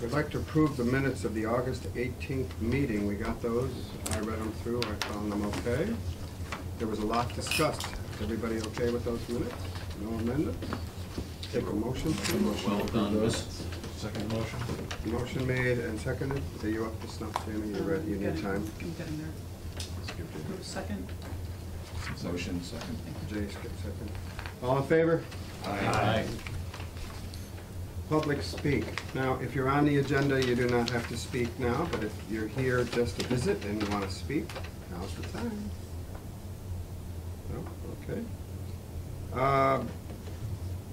We'd like to approve the minutes of the August 18th meeting. We got those. I read them through. I found them okay. There was a lot discussed. Is everybody okay with those minutes? No amendments? Take a motion, please. Well done, Those. Second motion. Motion made and seconded. Are you up to snuff, Jamie? You ready? You need time? I'm getting there. Second? Motion second. Jay, skip second. All in favor? Aye. Public speak. Now, if you're on the agenda, you do not have to speak now, but if you're here just to visit and you want to speak, now's the time. No? Okay.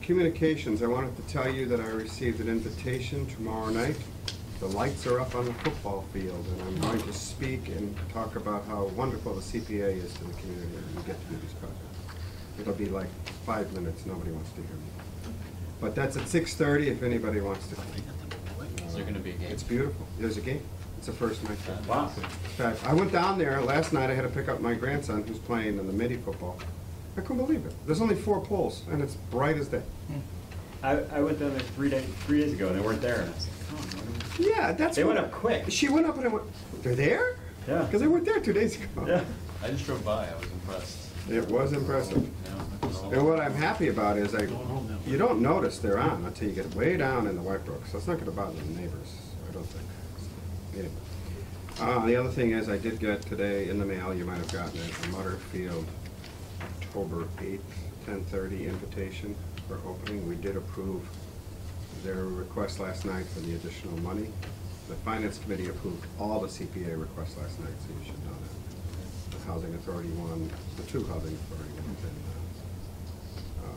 Communications, I wanted to tell you that I received an invitation tomorrow night. The lights are up on the football field, and I'm going to speak and talk about how wonderful the CPA is to the community and we get to do these projects. It'll be like 5 minutes, nobody wants to hear me. But that's at 6:30 if anybody wants to come. Is there gonna be a game? It's beautiful. There's a game. It's the first night. Wow. In fact, I went down there last night. I had to pick up my grandson who's playing in the midi football. I couldn't believe it. There's only 4 poles and it's bright as day. I went down there 3 days ago and they weren't there. And I was like, oh, what do Yeah, that's. They what- went up quick. She went up and I went, they're there? Yeah. Because they weren't there 2 days ago. Yeah. I just drove by, I was impressed. It was impressive. Yeah. And what I'm happy about is you don't notice they're on until you get way down in the White Brook, so it's not gonna bother the neighbors, I don't think. Anyway. The other thing is, I did get today in the mail, you might have gotten it, a Mutterfield October 8th, 10:30 invitation for opening. We did approve their request last night for the additional money. The Finance Committee approved all the CPA requests last night, so you should know that. The Housing Authority one, the 2 Housing Authority ones, and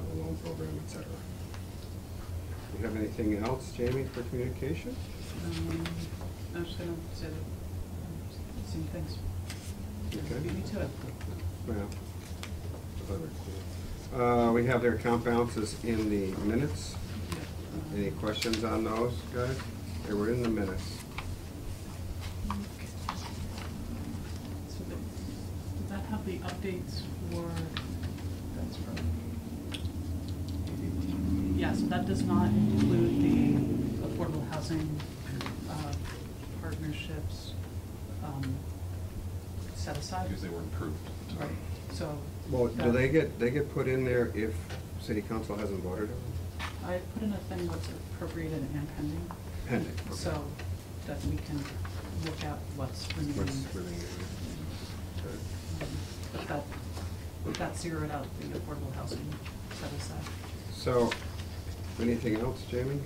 the loan program, et cetera. Do you have anything else, Jamie, for communication? I'm just gonna say the same things. Okay. Beat me to it. Well, we have their account balances in the minutes. Any questions on those, guys? They were in the minutes. So did that have the updates for, that's from, yeah, so that does not include the affordable housing partnerships set aside? Because they weren't approved. Right, so. Well, do they get put in there if city council hasn't voted on them? I put in a thing what's appropriated and pending. Pending, okay. So that we can look at what's remaining. What's remaining? Okay. But that zeroed out the affordable housing set aside. So, anything else, Jamie?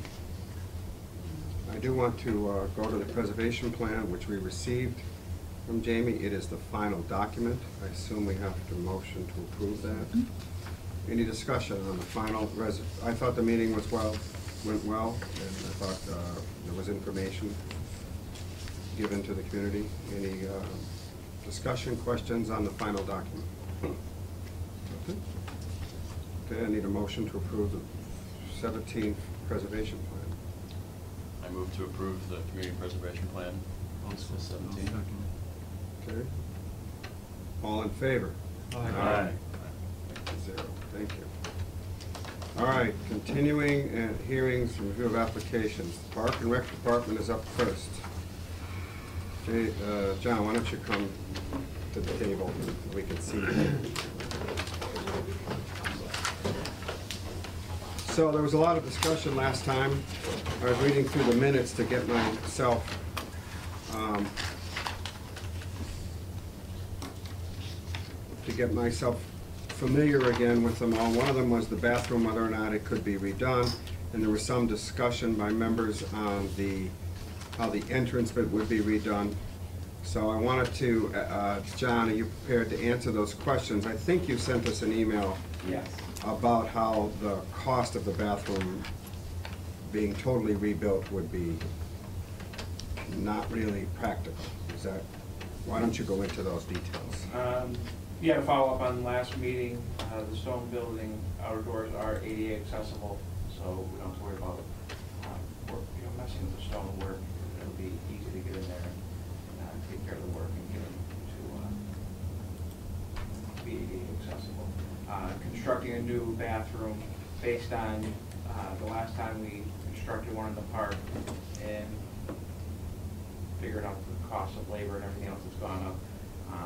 I do want to go to the preservation plan, which we received from Jamie. It is the final document. I assume we have to motion to approve that. Any discussion on the final I thought the meeting went well, and I thought there was information given to the community. Any discussion, questions on the final document? Okay, I need a motion to approve the 17th preservation plan. I move to approve the community preservation plan. Also 17. Okay. All in favor? Aye. 0. Thank you. All right, continuing hearings, review of applications. The Park and Rec Department is up first. Okay, John, why don't you come to the table so we can see you. So there was a lot of discussion last time. I was reading through the minutes to get myself familiar again with them all. One of them was the bathroom, whether or not it could be redone, and there was some discussion by members on how the entrance bit would be redone. So I wanted to, John, are you prepared to answer those questions? I think you sent us an email Yes. about how the cost of the bathroom being totally rebuilt would be not really practical. Is that, why don't you go into those details? Yeah, to follow up on last meeting, the stone building, our doors are ADA accessible, so we don't have to worry about messing with the stone work. It'll be easy to get in there and take care of the work and get it to be ADA accessible. Constructing a new bathroom based on the last time we constructed one in the park, and figured out the cost of labor and everything else that's gone up.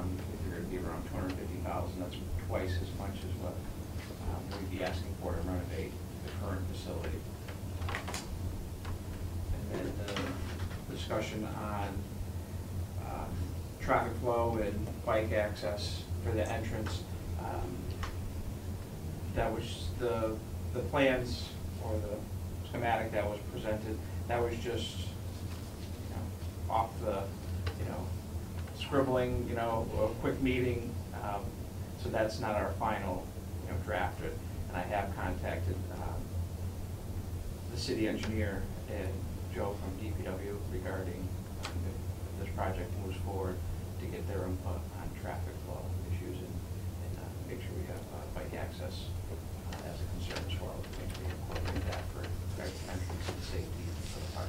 We figured it'd be around $250,000. That's twice as much as what we'd be asking for to renovate the current facility. And then the discussion on traffic flow and bike access for the entrance. That was the plans or the schematic that was presented. That was just, off the, scribbling, a quick meeting. So that's not our final, draft. And I have contacted the city engineer and Joe from DPW regarding if this project moves forward to get their input on traffic flow issues and make sure we have bike access as a concern as well. Make sure we incorporate that for entrance and safety for the park.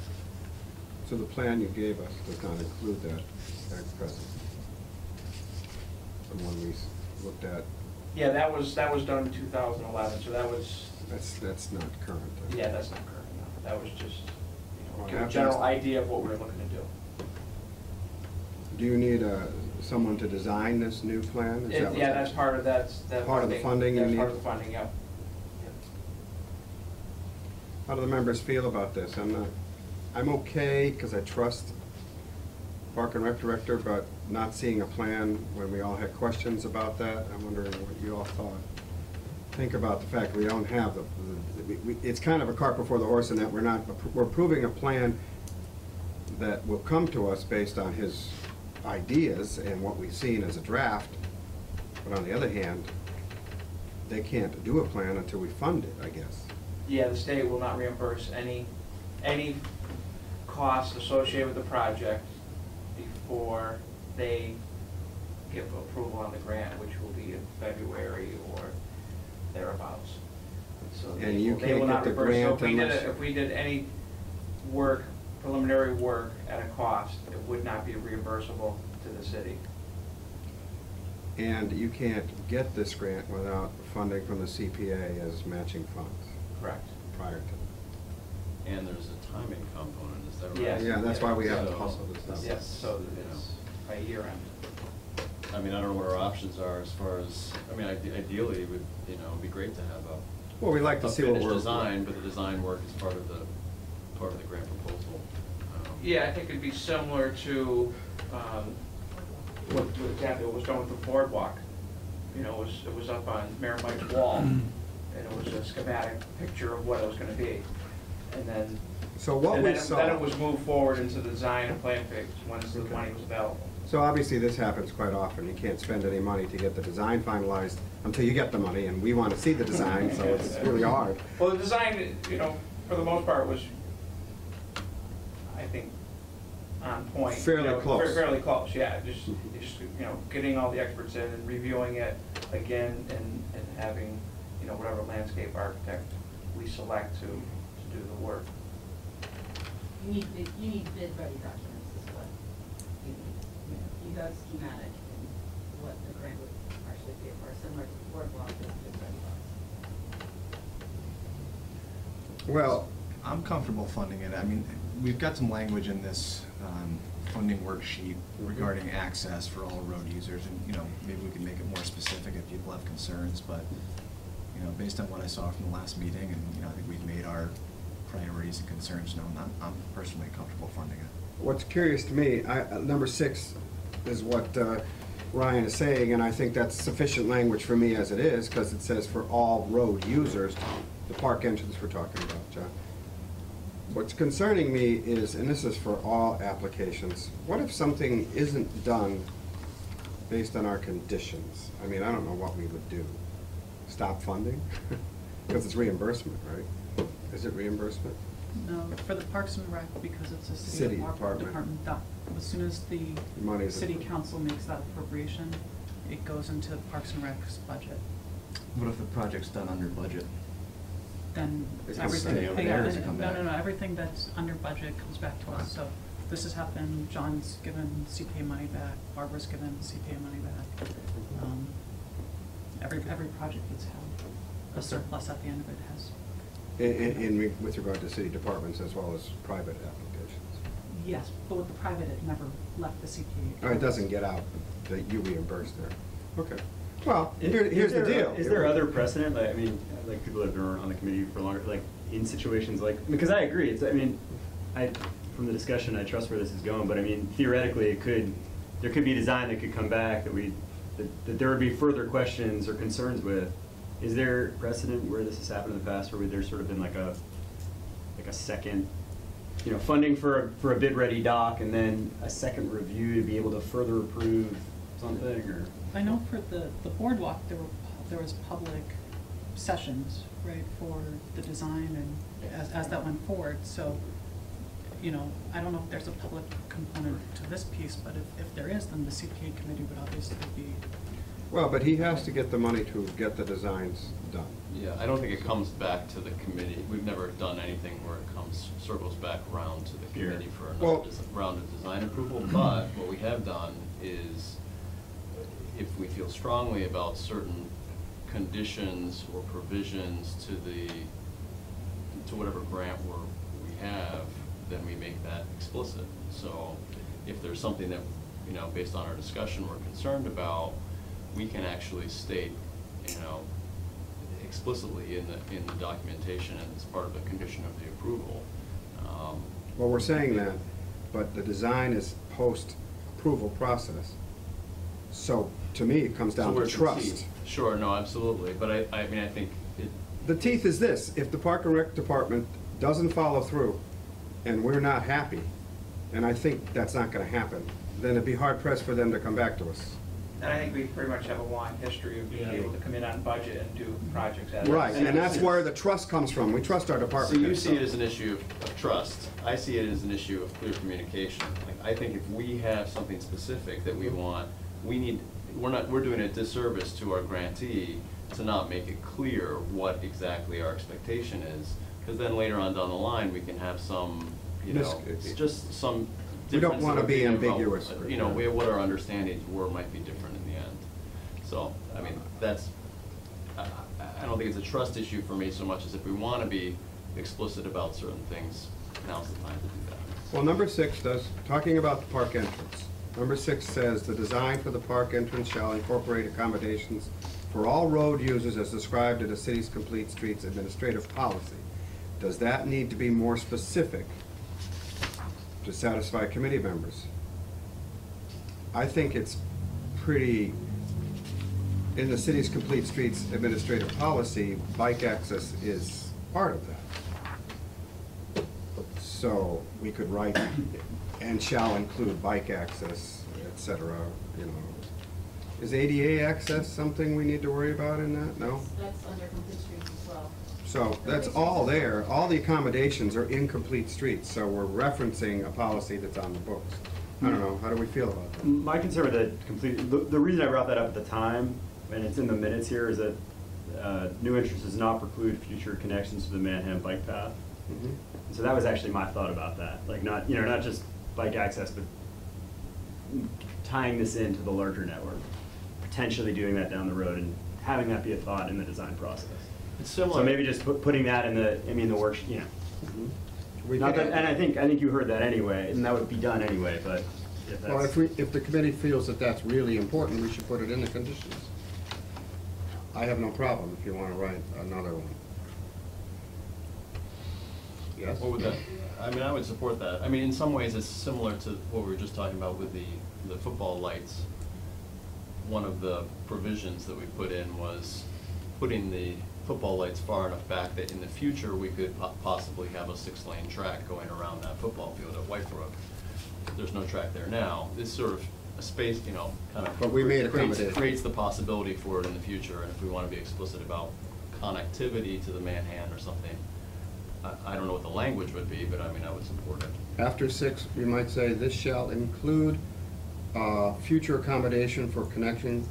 So the plan you gave us does not include that at present? The one we looked at? Yeah, that was done in 2011, so that was. That's not current. then. Yeah, that's not current, no. That was just, Well, give a after general this- idea of what we were looking to do. Do you need someone to design this new plan? Is that what Yeah, that- that's part of that. Part of the funding you That's need? part of the funding, yeah. How do the members feel about this? I'm okay, because I trust Park and Rec Director, but not seeing a plan when we all had questions about that. I'm wondering what you all thought. Think about the fact we don't have it's kind of a cart before the horse in that we're approving a plan that will come to us based on his ideas and what we've seen as a draft. But on the other hand, they can't do a plan until we fund it, I guess. Yeah, the state will not reimburse any costs associated with the project before they give approval on the grant, which will be in February or thereabouts. So And you they can't will not get the reimburse. So grant unless- if we did any work, preliminary work at a cost, it would not be reimbursable to the city. And you can't get this grant without funding from the CPA as matching funds Correct. prior to. And there's a timing component, is that right? Yes. Yeah, that's why we have to So- hustle this stuff. Yes, so it's by year end. I mean, I don't know what our options are as far as, I mean, ideally, it would, it'd be great to have Well, we like to a see what finished we're. design, but the design work is part of the grant proposal. Yeah, I think it'd be similar to what exactly was done with the boardwalk. It was up on Mayor Mike's wall, and it was a schematic picture of what it was gonna be. And then, So what we saw. then it was moved forward into the design and plan phase, once the Okay. money was available. So obviously this happens quite often. You can't spend any money to get the design finalized until you get the money, and we want to see the design, so it's really hard. Well, the design, for the most part was, I think, on point. Fairly close. Fairly close, yeah, just, getting all the experts in and reviewing it again and having, whatever landscape architect we select to do the work. You need bid ready documents is what you need. You have schematic and what the grant would actually pay for, similar to the boardwalk, is bid ready docs. Well, I'm comfortable funding it. I mean, we've got some language in this funding worksheet regarding access for all road users, and, maybe we can make it more specific if people have concerns, but, based on what I saw from the last meeting, and, I think we've made our priorities and concerns known, I'm personally comfortable funding it. what's curious to me, number 6 is what Ryan is saying, and I think that's sufficient language for me as it is, because it says for all road users, the park entrance we're talking about, John. What's concerning me is, and this is for all applications, what if something isn't done based on our conditions? I mean, I don't know what we would do. Stop funding? Because it's reimbursement, right? Is it reimbursement? No, for the Parks and Rec, because it's a City city department. department, that, as soon as the Money's city approved. council makes that appropriation, it goes into Parks and Rec's budget. What if the project's done under budget? Then It comes everything, stay over there, or does it come no, back? no, everything that's under budget comes back to us, so this has happened, John's given CPA money back, Barbara's given CPA money back. Every project that's had a surplus at the end of it has. With regard to city departments as well as private applications. Yes, but with the private, it never left the CPA. Oh, it doesn't get out, that you reimburse there. Okay. Well, Is- here's the is there- deal. Is there other precedent, like, I mean, like people that have been on the committee for longer, like in situations like, because I agree, it's, I mean, from the discussion, I trust where this is going, but I mean, theoretically, there could be a design that could come back that there would be further questions or concerns with. Is there precedent where this has happened in the past, where there's sort of been like a second, funding for a bid-ready dock and then a second review to be able to further approve something, or? I know for the boardwalk, there was public sessions, right, for the design and as that went forward, so, I don't know if there's a public component to this piece, but if there is, then the CPA committee would obviously be. Well, but he has to get the money to get the designs done. Yeah, I don't think it comes back to the committee. We've never done anything where it circles back around to the Here. committee for Well- another round of design approval. But what we have done is, if we feel strongly about certain conditions or provisions to whatever grant we have, then we make that explicit. So if there's something that, based on our discussion, we're concerned about, we can actually state, explicitly in the documentation and as part of the condition of the approval. Well, we're saying that, but the design is post-approval process. So, to me, it comes down So to where's the trust. teeth? Sure, no, absolutely, but I mean, I think it. The teeth is this: if the Park and Rec Department doesn't follow through, and we're not happy, and I think that's not gonna happen, then it'd be hard pressed for them to come back to us. And I think we pretty much have a long history of being able to come in on budget and do projects as. Right, and that's where the trust comes from. We trust our So department. you heads. see it as an issue of trust. I see it as an issue of clear communication. Like, I think if we have something specific that we want, we're doing a disservice to our grantee to not make it clear what exactly our expectation is. Because then later on down the line, we can have some, just some We don't difference wanna of be opinion about, ambiguous. what our understandings were might be different in the end. So, I mean, I don't think it's a trust issue for me so much as if we want to be explicit about certain things, now's the time to do that. Well, number 6 does, talking about the park entrance. Number 6 says, "The design for the park entrance shall incorporate accommodations for all road users as described in the city's complete streets administrative policy." Does that need to be more specific to satisfy committee members? I think it's pretty, in the city's complete streets administrative policy, bike access is part of that. So we could write, "and shall include bike access," et cetera, Is ADA access something we need to worry about in that? No? That's under complete streets as well. So that's all there. All the accommodations are in complete streets, so we're referencing a policy that's on the books. I don't know, how do we feel about that? My concern with the reason I brought that up at the time, and it's in the minutes here, is that new interest does not preclude future connections to the Manhattan bike path. Mhm. So that was actually my thought about that, like not just bike access, but tying this into the larger network, potentially doing that down the road and having that be a thought in the design process. It's similar. So maybe just putting that in the work, We Not could- that, and I think you heard that anyway, and that would be done anyway, but if that's. Well, if the committee feels that that's really important, we should put it in the conditions. I have no problem if you want to write another one. Yes? What would that, I would support that. In some ways, it's similar to what we were just talking about with the football lights. One of the provisions that we put in was putting the football lights far enough back that in the future, we could possibly have a 6-lane track going around that football field at White Brook. There's no track there now. It's sort of a space, kind of. But we made creates accommodations. the possibility for it in the future, and if we want to be explicit about connectivity to the Manhattan or something, I don't know what the language would be, but I would support it. After 6, you might say, "This shall include future accommodation for connection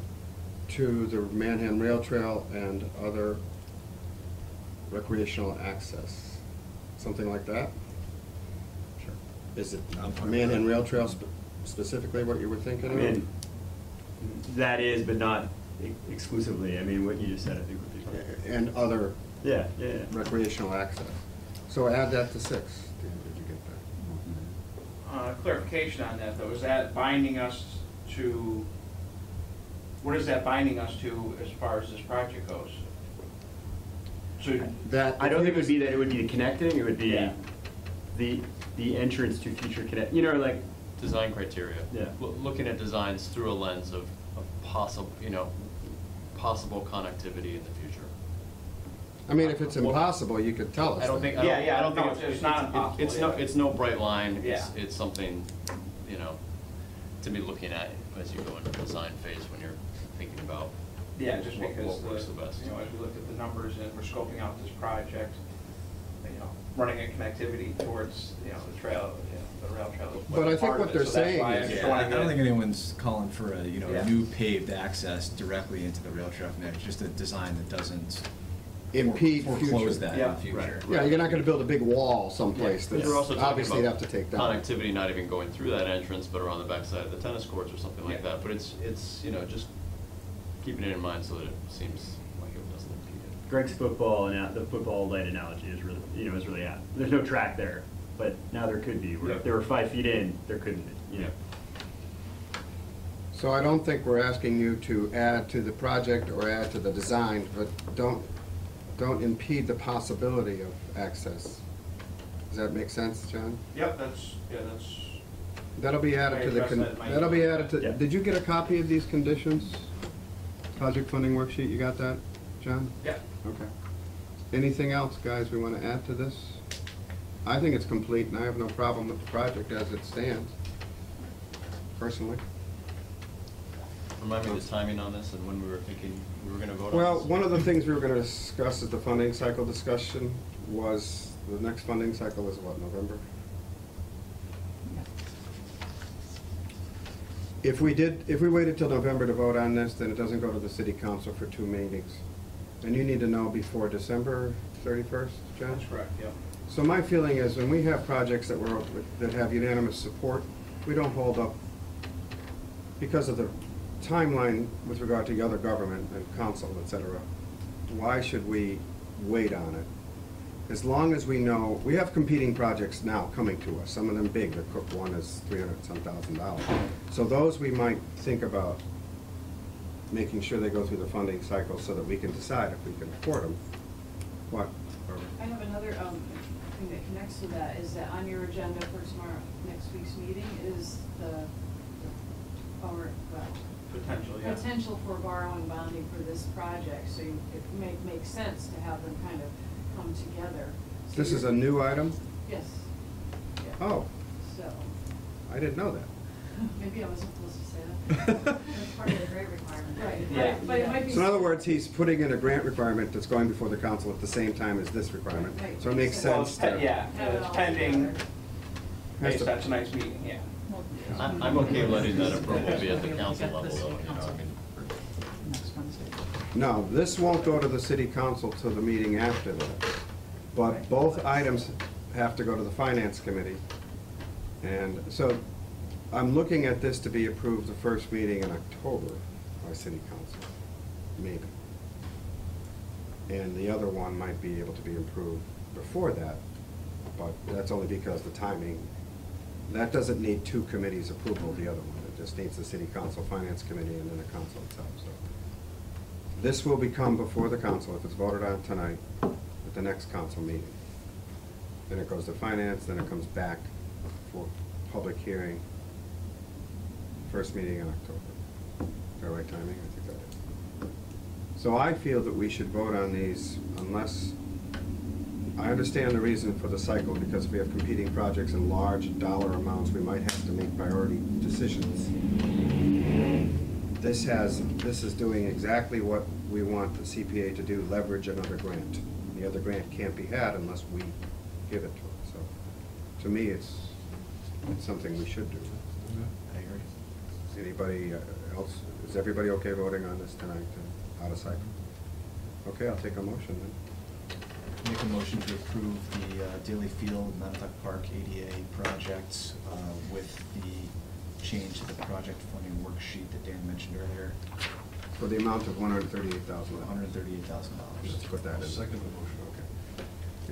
to the Manhattan Rail Trail and other recreational access." Something like that? Sure. Is it Manhattan Rail Trail specifically what you were thinking of? That is, but not exclusively. What you just said, I think would be fine. And other Yeah. recreational access. So add that to 6. Dan, did you get that? Clarification on that, though, is that binding us to, what is that binding us to as far as this project goes? So, That. I don't think it would be that, it would be the connecting, it would be Yeah. the entrance to future connect, you know, like, Design criteria. Yeah. Looking at designs through a lens of possible, possible connectivity in the future. I mean, if it's impossible, you could tell us. I don't think, that. Yeah, I don't no, think it's not impossible, It's no, yeah. it's no bright line, Yeah. it's something, to be looking at as you go into the design phase when you're thinking about yeah, just what because, works the best. as we looked at the numbers and we're scoping out this project, running a connectivity towards, the trail, the rail trail. is But I think part of what it, they're so that's saying why is- I just Yeah, wanna I don't get- think anyone's calling for a, Yeah. new paved access directly into the rail trail connection, just a design that doesn't Impede foreclose future. that in Yeah, the future. right. Yeah, you're not gonna build a big wall someplace Because that's we're also talking obviously you'd have about to take down. connectivity, not even going through that entrance, but around the backside of the tennis courts or something like Yeah. that. But it's, just keeping it in mind so that it seems like it doesn't impede it. Greg's football and the football light analogy is really, is really apt. There's no track there, but now there could be, where Yeah. if they were 5 feet in, there couldn't be, So I don't think we're asking you to add to the project or add to the design, but don't impede the possibility of access. Does that make sense, John? Yep, that's. That'll be added to the, I addressed that in my that'll be email. added to, Yeah. did you get a copy of these conditions? Project funding worksheet, you got that, John? Yeah. Okay. Anything else, guys, we want to add to this? I think it's complete, and I have no problem with the project as it stands, personally. Remind me the timing on this and when we were thinking we were gonna vote on this? Well, one of the things we were going to discuss at the funding cycle discussion was, the next funding cycle is what, November? If we waited till November to vote on this, then it doesn't go to the city council for 2 meetings. And you need to know before December 31st, John? That's correct, yep. So my feeling is, when we have projects that have unanimous support, we don't hold up, because of the timeline with regard to the other government and council, et cetera. Why should we wait on it? As long as we know, we have competing projects now coming to us, some of them big, the Cook one is $300-some-thousand. So those we might think about making sure they go through the funding cycle so that we can decide if we can afford them. What? Barbara? I have another thing that connects to that, is that on your agenda for tomorrow, next week's meeting, is the potential for borrowing bonding for this project, so it may make sense to have them kind of come together. So This is a you're- new item? Yes. Yeah. Oh, So, I didn't know that. maybe I wasn't supposed to say that. That's part of the grant requirement. Right, Yeah. right, but it might be. So in other words, he's putting in a grant requirement that's going before the council at the same time as this requirement. Right. So it makes Well, sense it's to. yeah, Have it it's all pending, together. Has based to- on tonight's meeting, yeah. Well, I'm okay letting that approval be at the We'll council get level, the though, city council I mean. for next Wednesday. No, this won't go to the city council till the meeting after that. But both items have to go to the finance committee. And so I'm looking at this to be approved the first meeting in October by city council, maybe. And the other one might be able to be approved before that, but that's only because the timing, that doesn't need 2 committees' approval, the other one. It just needs the city council, finance committee, and then the council itself, so. This will become before the council, if it's voted on tonight, at the next council meeting. Then it goes to finance, then it comes back for public hearing, first meeting in October. Is that right timing? I think that is. So I feel that we should vote on these unless, I understand the reason for the cycle, because if we have competing projects and large dollar amounts, we might have to make priority decisions. This is doing exactly what we want the CPA to do, leverage another grant. The other grant can't be had unless we give it to it, so, to me, it's something we should do. I agree. Anybody else, is everybody okay voting on this tonight, out of cycle? Okay, I'll take a motion then. Make a motion to approve the Daly Field Montauk Park ADA project with the change to the project funding worksheet that Dan mentioned earlier, For the amount of $138,000. $138,000. Let's put that in. Second the motion.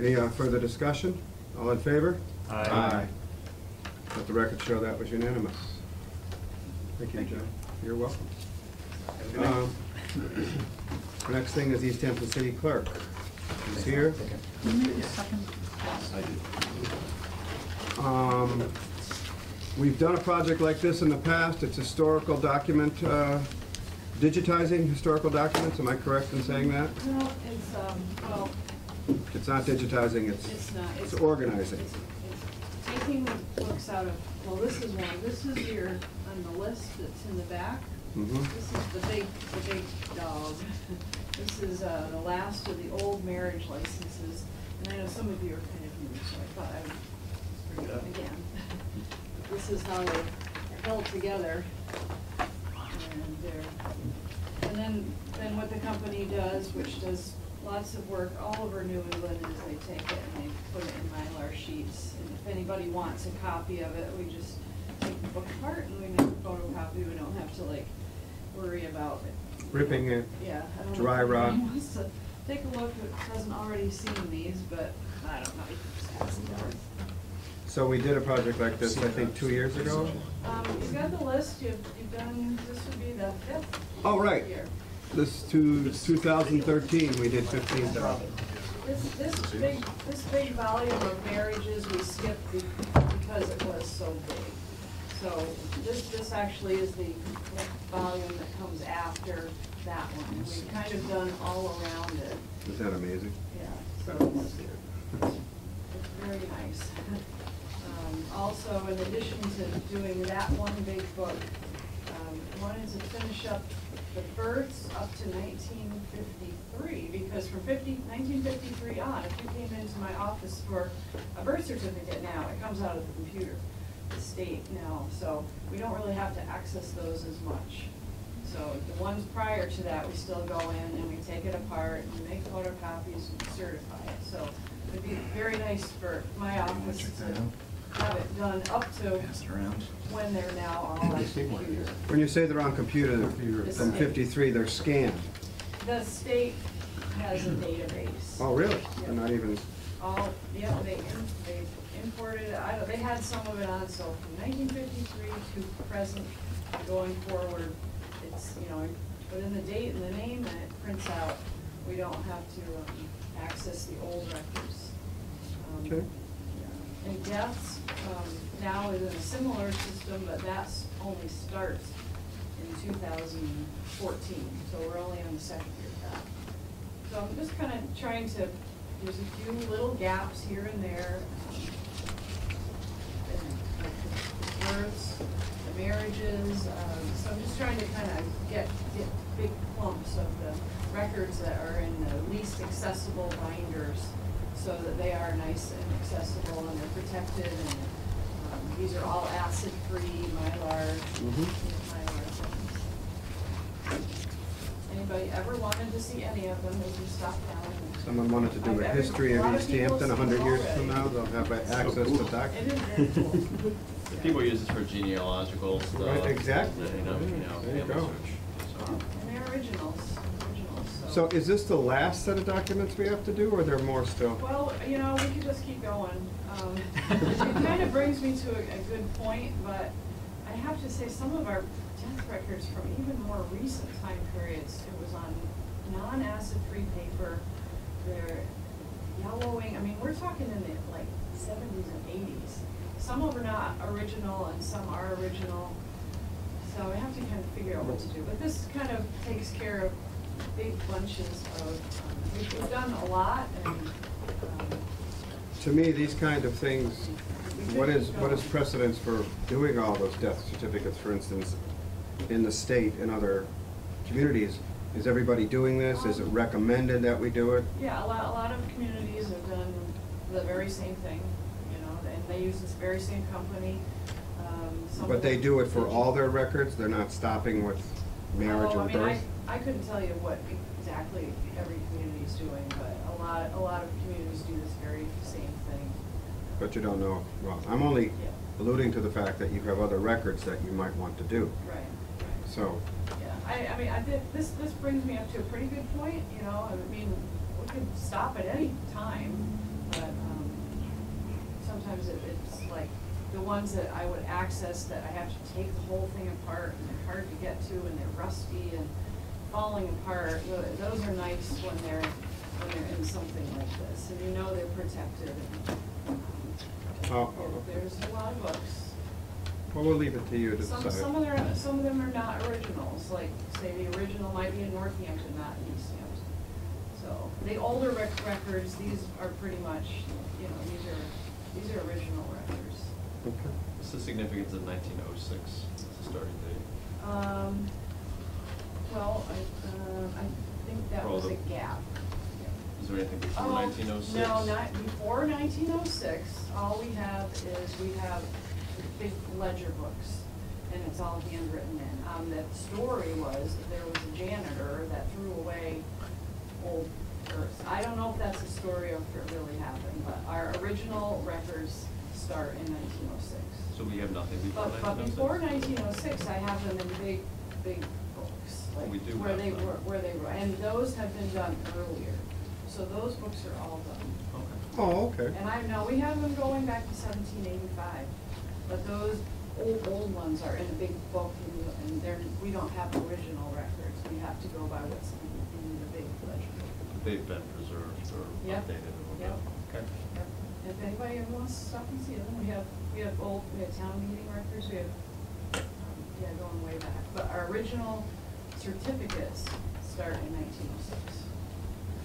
Okay. Any further discussion? All in favor? Aye. Let the record show that was unanimous. Thank you, John. You're welcome. The next thing is East Hampton City Clerk. He's here. Can you make a second? We've done a project like this in the past. It's historical document, digitizing historical documents. Am I correct in saying that? No, it's, well, It's not digitizing, it's not. it's organizing. It's taking the books out of, well, this is one, this is your, on the list that's in the back. Mhm. This is the big dog. This is, the last of the old marriage licenses, and I know some of you are kind of new, so I thought I would bring it up again. This is how they're held together, and then what the company does, which does lots of work all over New England, is they take it and they put it in Mylar sheets. And if anybody wants a copy of it, we just take the book apart and we make a photocopy. We don't have to like worry about it. Ripping it, Yeah. I don't know dry if rot. anyone wants to take a look who hasn't already seen these, but I don't know. You can just ask them. So we did a project like this, I think, 2 years ago? You've got the list. You've done, this would be the 5th. Oh, right. year. This, 2013, we did 15,000. This big volume of marriages we skipped because it was so big. So this actually is the volume that comes after that one. We've kind of done all around it. Is that amazing? Yeah, so it's very nice. Also, in addition to doing that one big book, wanted to finish up the births up to 1953, because from 1953 on, if you came into my office for a birth certificate now, it comes out of the computer, the state now, so we don't really have to access those as much. So the ones prior to that, we still go in and we take it apart and we make photocopies and certify it. So it'd be very nice for my office check that to out? have it done up to Pass it around. when they're now all on computer. When you say they're on computer, from 53, they're scanned. The state has a database. Oh, really? They're not even, All, yeah, they imported, they had some of it on, so from 1953 to present, going forward, it's, you know, put in the date and the name and it prints out. We don't have to access the old records. okay. Yeah. And deaths, now is in a similar system, but that's only starts in 2014, so we're only on the second year of that. So I'm just kind of trying to, there's a few little gaps here and there. And like the births, the marriages, so I'm just trying to kind of get big clumps of the records that are in the least accessible binders, so that they are nice and accessible and they're protected, and these are all acid-free Mylar, Mylar things. Anybody ever wanted to see any of them, they can stop down. Someone wanted to do a history of East Hampton 100 years from now, they'll have access to It is documents. very cool. People use this for genealogical stuff. Right, exactly. You know, There you family go. search, so. And they're originals, So is this the last set of documents we have to do, or are there more still? Well, you know, we could just keep going. It kind of brings me to a good point, but I have to say some of our death records from even more recent time periods, it was on non-acid-free paper. They're yellowing. I mean, we're talking in the like 70s and 80s. Some of them are not original and some are original. So we have to kind of figure out what to do. But this kind of takes care of big bunches of, we've done a lot, and To me, these kind of things, what is precedence for doing all those death certificates, for instance, in the state and other communities? Is everybody doing this? Is it recommended that we do it? yeah, a lot of communities have done the very same thing, you know, and they use this very same company. Some But of they them- do it for all their records? They're not stopping with marriage Oh, and I mean, birth? I couldn't tell you what exactly every community is doing, but a lot of communities do this very same thing. But you don't know, well, I'm only Yeah. alluding to the fact that you have other records that you might want to do. Right. So, Yeah, I mean, I think this brings me up to a pretty good point, you know, I mean, we could stop at any time, but, sometimes it's like the ones that I would access that I have to take the whole thing apart and they're hard to get to and they're rusty and falling apart, those are nice when they're in something like this, and you know they're protected. Oh, There's a lot of books. well, we'll leave it to you to decide. Some of them are not originals, like, say, the original might be in Northampton, not in East Hampton. So, the older records, these are pretty much, you know, these are original records. Okay. What's the significance of 1906 as the starting date? Well, I think that Well, was the- a gap. Is there anything before Oh, 1906? No, not before 1906. All we have is, we have big ledger books, and it's all handwritten in. The story was that there was a janitor that threw away old earth. I don't know if that's a story or if it really happened, but our original records start in 1906. So we have nothing before But 1906? before 1906, I have them in big books, like We do where have they them. were, and those have been done earlier. So those books are all done. Okay. Oh, okay. And we have them going back to 1785, but those old ones are in a big book, and we don't have original records. We have to go by what's in the big ledger book. They've been preserved or Yep. updated a little bit? Yep. Okay. Yep. If anybody ever wants to stop and see them, we have town meeting records, we have, going way back. But our original certificates start in 1906.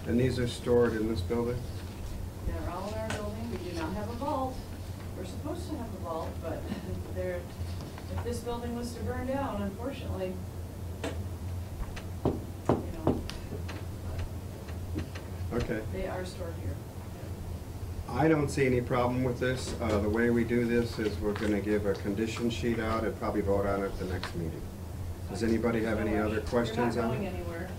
And these are stored in this building? They're all in our building, we do not have a vault. We're supposed to have a vault, but if this building was to burn down, unfortunately, you know, Okay. they are stored here. I don't see any problem with this. The way we do this is we're gonna give a condition sheet out and probably vote on it at the next meeting. Does anybody have any other questions You're on not it? going anywhere.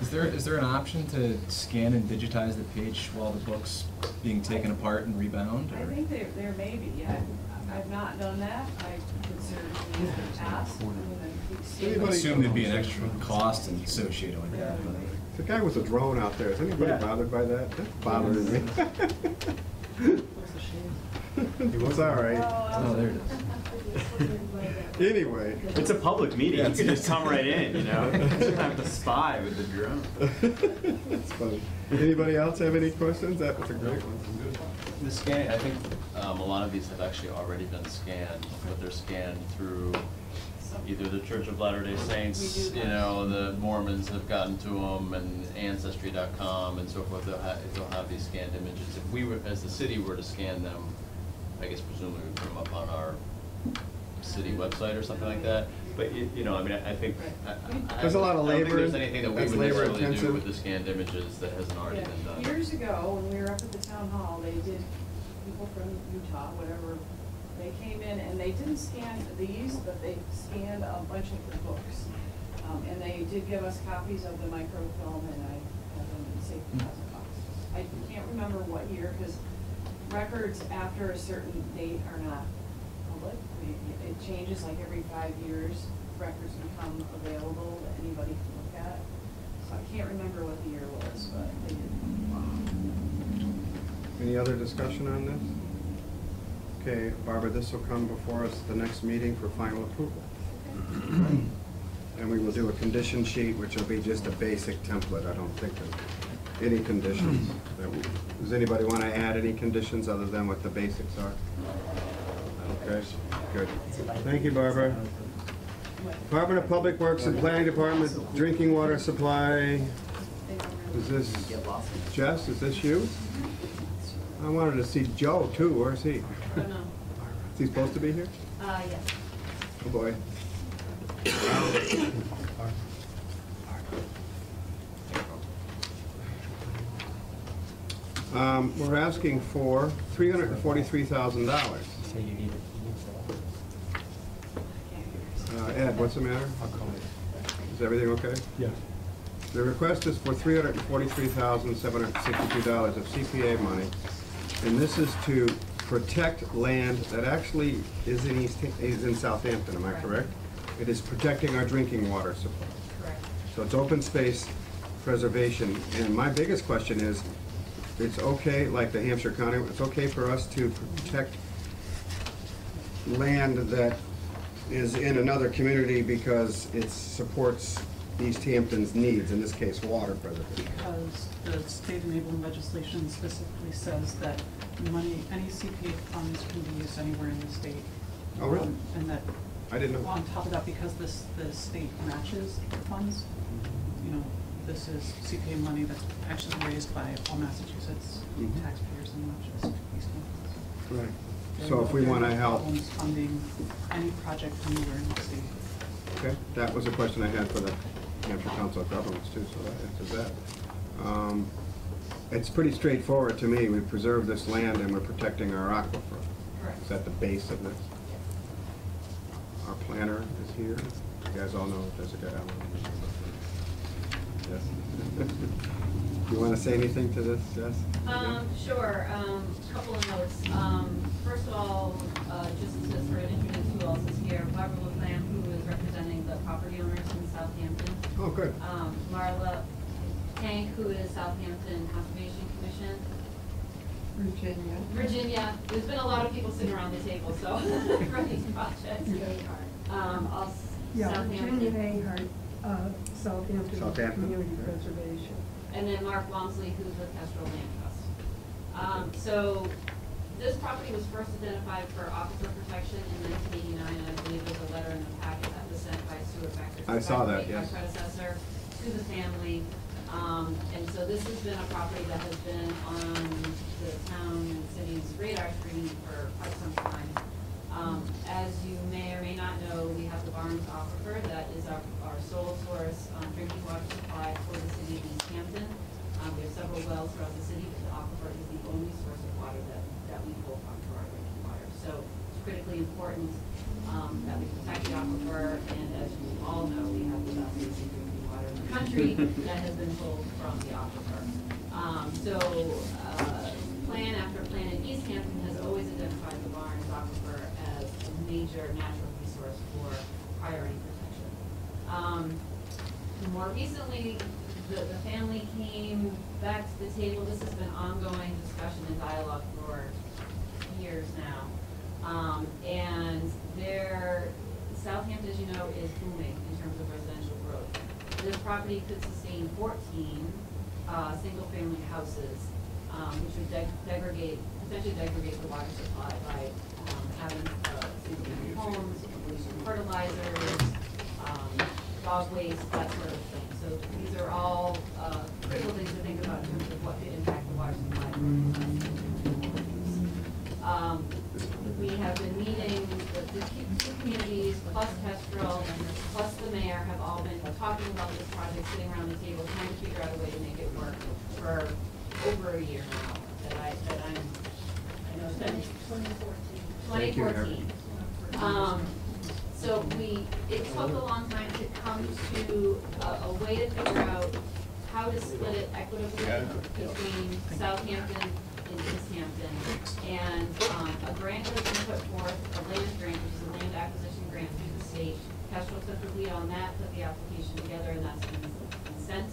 Is there an option to scan and digitize the page while the book's being taken apart and rebound? I or- think there may be, yeah. I've not done that. I could certainly ask. I Anybody- assume there'd be an extra cost associated with that, but. The guy with a drone out there, is anybody Yeah. bothered by that? That's bothering me. It's all right. Oh, there it is. Anyway. It's a public meeting, Yeah, you can just come right in, you know? You don't have to spy with the drone. That's funny. Anybody else have any questions? That was a great one. The scanning, I think a lot of these have actually already been scanned, but they're scanned through either the Church of Latter-day Saints, We do you that. know, the Mormons have gotten to them, and Ancestry.com and so forth, they'll have these scanned images. If we were, as the city were to scan them, I guess presumably we'd put them up on our city website or something like that. But, you know, I mean, I think, There's a lot of I don't think labor, there's anything that we that's would labor necessarily do intensive. with the scanned images that hasn't already Yeah. been done. Years ago, when we were up at the town hall, they did, people from Utah, whatever, they came in and they didn't scan these, but they scanned a bunch of the books. And they did give us copies of the microfilm, and I have them in safe deposit boxes. I can't remember what year, because records after a certain date are not public. It changes like every 5 years, records become available that anybody can look at. So I can't remember what the year was, but they did. Any other discussion on this? Okay, Barbara, this will come before us at the next meeting for final approval. And we will do a condition sheet, which will be just a basic template. I don't think there's any conditions. Does anybody want to add any conditions other than what the basics are? Okay, good. Thank you, Barbara. Department of Public Works and Planning Department, drinking water supply. Is this, Jess, is this you? I wanted to see Joe too. Where's he? I don't know. Is he supposed to be here? Yes. Oh, boy. We're asking for $343,000. Ed, what's the matter? Is everything okay? Yeah. The request is for $343,762 of CPA money, and this is to protect land that actually is in Southampton, am I correct? It is protecting our drinking water supply. Correct. So it's open space preservation, and my biggest question is, it's okay, like the Hampshire County, it's okay for us to protect land that is in another community because it supports East Hampton's needs, in this case, water preservation? Because the state enabling legislation specifically says that money, any CPA funds can be used anywhere in the state. Oh, really? And that, I didn't know. on top of that, because the state matches the funds, you know, this is CPA money that's actually raised by all Massachusetts Mhm. taxpayers and not just East Hampton. Right. There So are if we no want to help, problems funding any project anywhere in the state. okay, that was a question I had for the Hampshire Council of Governments too, so that answers that. It's pretty straightforward to me. We preserve this land and we're protecting our aquifer. Correct. Is that the base of this? Our planner is here. You guys all know there's a guy out there. Yes. You want to say anything to this, Jess? Sure, couple of notes. First of all, just to sort of introduce who else is here, Barbara LaPlante, who is representing the property owners in Southampton. Oh, good. Marla Tank, who is Southampton Conservation Commission. Virginia, there's been a lot of people sitting around the table, so, for these projects. Also Virginia Southampton. Ahart, Southampton Southampton, Community yeah. Preservation. And then Mark Walmsley, who's with Kestrel Land Trust. So this property was first identified for aquifer protection in 1989, and I believe there's a letter in the packet that was sent by Stuart Becker. I saw that, yes. My predecessor, to the family. And so this has been a property that has been on the town and city's radar screen for quite some time. As you may or may not know, we have the Barnes Aquifer, that is our sole source drinking water supply for the city of East Hampton. We have several wells throughout the city, but the aquifer is the only source of water that we pull from for our drinking water. So it's critically important that we protect the aquifer, and as you all know, we have the best drinking water in the country that has been pulled from the aquifer. Plan after plan in East Hampton has always identified the Barnes Aquifer as a major natural resource for priority protection. More recently, the family came back to the table. This has been ongoing discussion and dialogue for years now. And Southampton, as you know, is booming in terms of residential growth. This property could sustain 14 single-family houses, which would potentially degrade the water supply by having single-family homes, fertilizers, dog waste, that sort of thing. So these are all critical things to think about in terms of what could impact the water supply. We have been meeting, the two communities, plus Kestrel, plus the mayor, have all been talking about this project, sitting around the table, trying to figure out a way to make it work for over a year now, I know it's been 2014. So it took a long time to come to a way to figure out how to split it equitably between Southampton and East Hampton. And a grant has been put forth, a land grant, which is a land acquisition grant through the state. Kestrel took the lead on that, put the application together, and that's been sent.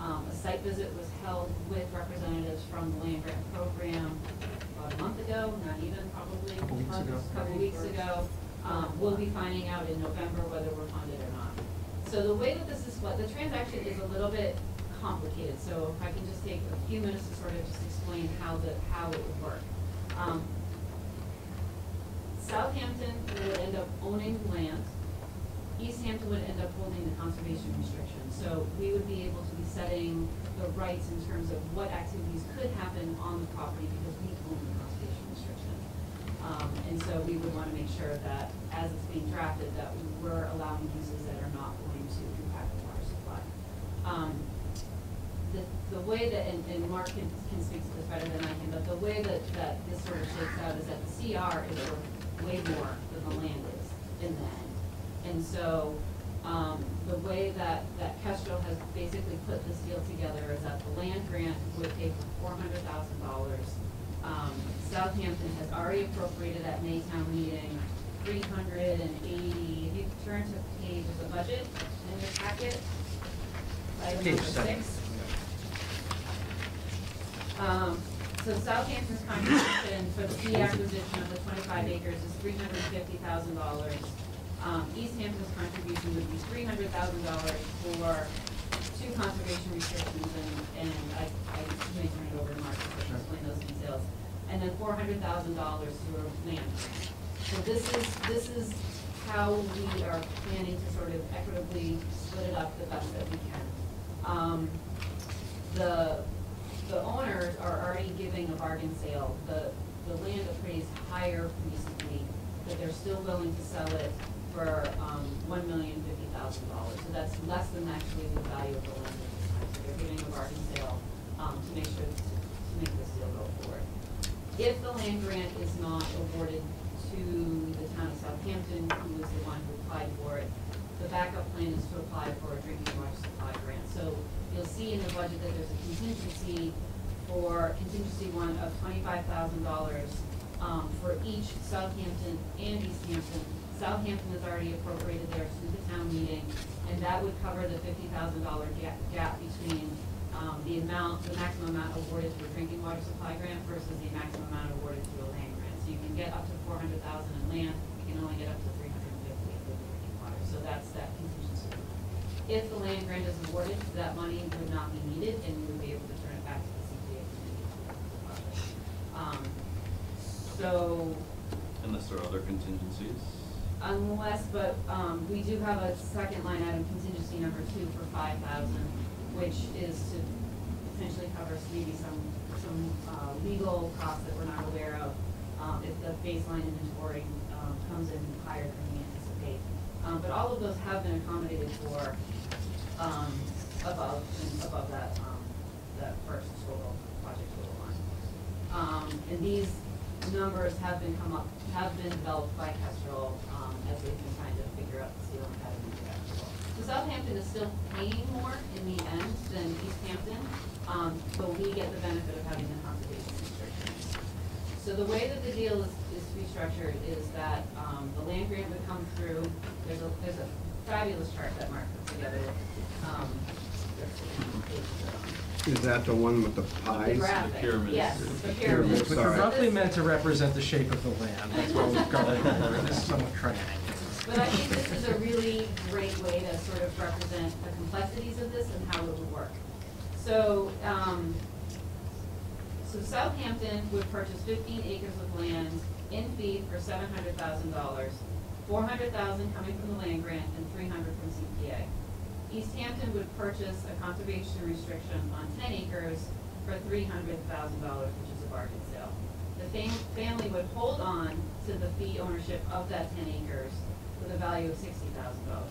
A site visit was held with representatives from the land grant program about a month ago, not even, probably. Couple weeks ago. We'll be finding out in November whether we're funded or not. So the way that this is split, the transaction is a little bit complicated, so if I can just take a few minutes to sort of just explain how it would work. Southampton would end up owning land. East Hampton would end up holding the conservation restriction. So we would be able to be setting the rights in terms of what activities could happen on the property because we own the conservation restriction. And so we would want to make sure that as it's being drafted, that we're allowing uses that are not going to impact the water supply. The way that, and Mark can speak to this better than I can, but the way that this sort of shakes out is that the CR is worth way more than the land is in the end. And so the way that Kestrel has basically put this deal together is that the land grant would pay for $400,000. Southampton has already appropriated at Maytown meeting $380. If you turn to page of the budget in your packet, item number 6. So Southampton's contribution for the fee acquisition of the 25 5 acres is $350,000. East Hampton's contribution would be $300,000 for 2 conservation restrictions, and I may turn it over to Mark to explain those details. And then $400,000 for land. So this is how we are planning to sort of equitably split it up the best that we can. The owners are already giving a bargain sale. The land appraised higher recently, but they're still willing to sell it for $1,050,000. So that's less than actually the value of the land at this time. So they're giving a bargain sale to make sure to make this deal go forward. If the land grant is not awarded to the town of Southampton, who is the one who applied for it, the backup plan is to apply for a drinking water supply grant. So you'll see in the budget that there's a contingency one of $25,000 for each Southampton and East Hampton. Southampton is already appropriated there to the town meeting, and that would cover the $50,000 gap between the maximum amount awarded to a drinking water supply grant versus the maximum amount awarded to a land grant. So you can get up to $400,000 in land, you can only get up to $350,000 with drinking water. So that's that contingency. If the land grant is awarded, that money would not be needed, and we would be able to turn it back to the CPA committee for the project. Unless there are other contingencies? Unless, but we do have a second line item, contingency number 2 for $5,000, which is to potentially cover maybe some legal costs that we're not aware of if the baseline inventory comes in higher than we anticipate. But all of those have been accommodated for above that first total project total line. And these numbers have been developed by Kestrel as they've been trying to figure out the ceiling pattern and Kestrel. So Southampton is still paying more in the end than East Hampton, but we get the benefit of having the conservation restrictions. So the way that the deal is to be structured is that the land grant would come through. There's a fabulous chart that Mark put together. Is that the one with the The pies? graphic, The pyramids. yes, the Pyramids, pyramids. Which Which are are Sorry. roughly meant to represent the shape of the land. That's what we've got over. This is somewhat triangular. But I think this is a really great way to sort of represent the complexities of this and how it would work. So, Southampton would purchase 15 acres of land in fee for $700,000, $400,000 coming from the land grant and $300,000 from CPA. East Hampton would purchase a conservation restriction on 10 acres for $300,000, which is a bargain sale. The family would hold on to the fee ownership of that 10 acres with a value of $60,000.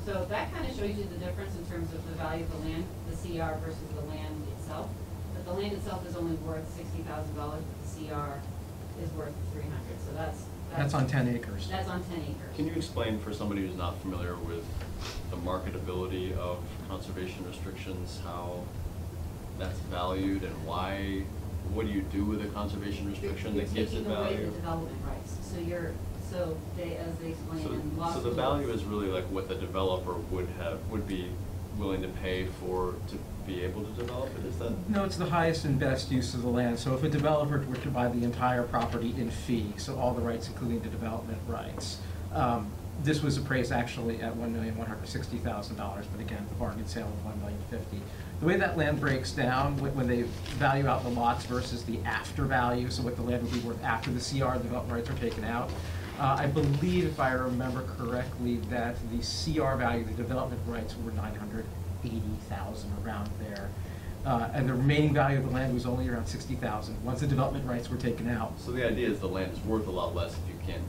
So that kind of shows you the difference in terms of the value of the land, the CR versus the land itself. But the land itself is only worth $60,000, but the CR is worth $300,000. So That's on 10 acres. That's on 10 acres. Can you explain for somebody who's not familiar with the marketability of conservation restrictions, how that's valued and why, what do you do with a conservation restriction that gives it You're taking away value? the development rights. As they explain in law So school. the value is really like what the developer would be willing to pay for to be able to develop it, is that? No, it's the highest and best use of the land. So if a developer were to buy the entire property in fee, so all the rights, including the development rights, this was appraised actually at $1,160,000, but again, the bargain sale of $1,050,000. The way that land breaks down, when they value out the lots versus the after value, so what the land would be worth after the CR development rights are taken out, I believe, if I remember correctly, that the CR value, the development rights, were $980,000, around there. And the remaining value of the land was only around $60,000 once the development rights were taken out. So the idea is the land is worth a lot less if you can't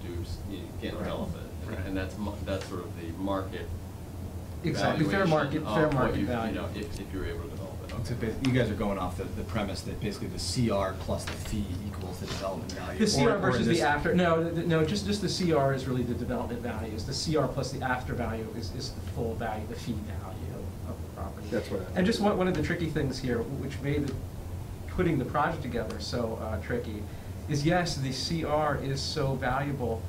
develop it. Right. And that's sort of the market Exactly, fair valuation market of what value. you know, if you're able to develop it. So you guys are going off the premise that basically the CR plus the fee equals the development value. The CR or versus this- the after, no, just the CR is really the development values. The CR plus the after value is the full value, the fee value of the property. That's what I- And just one of the tricky things here, which made putting the project together so tricky, is yes, the CR is so valuable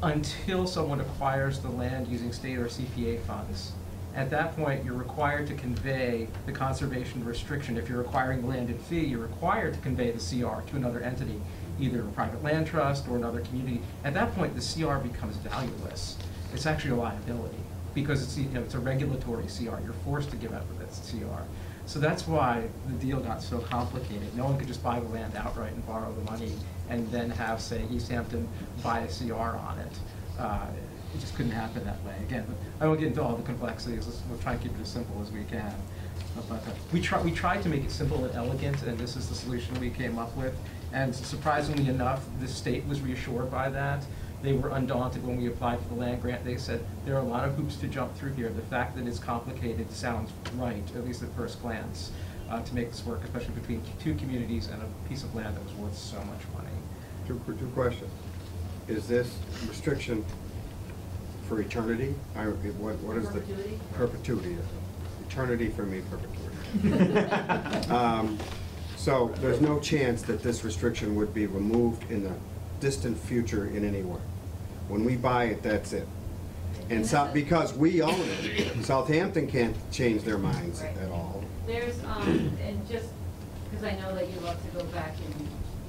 until someone acquires the land using state or CPA funds. At that point, you're required to convey the conservation restriction. If you're acquiring the land in fee, you're required to convey the CR to another entity. either a private land trust or another community, at that point, the CR becomes valueless. It's actually a liability, because it's, it's a regulatory CR. You're forced to give out this CR. So that's why the deal got so complicated. No one could just buy the land outright and borrow the money and then have, say, East Hampton buy a CR on it. It just couldn't happen that way. Again, I won't get into all the complexities. We'll try and keep it as simple as we can. But we tried to make it simple and elegant, and this is the solution we came up with. And surprisingly enough, the state was reassured by that. They were undaunted when we applied for the land grant. They said, there are a lot of hoops to jump through here. The fact that it's complicated sounds right, at least at first glance, to make this work, especially between two communities and a piece of land that was worth so much money. Two questions. Is this restriction for eternity? What is the? Perpetuity? Perpetuity. Eternity for me, perpetuity. So there's no chance that this restriction would be removed in the distant future in any way. When we buy it, that's it. And because we own it, Southampton can't change their minds Right. at all. There's, and just, because I know that you love to go back and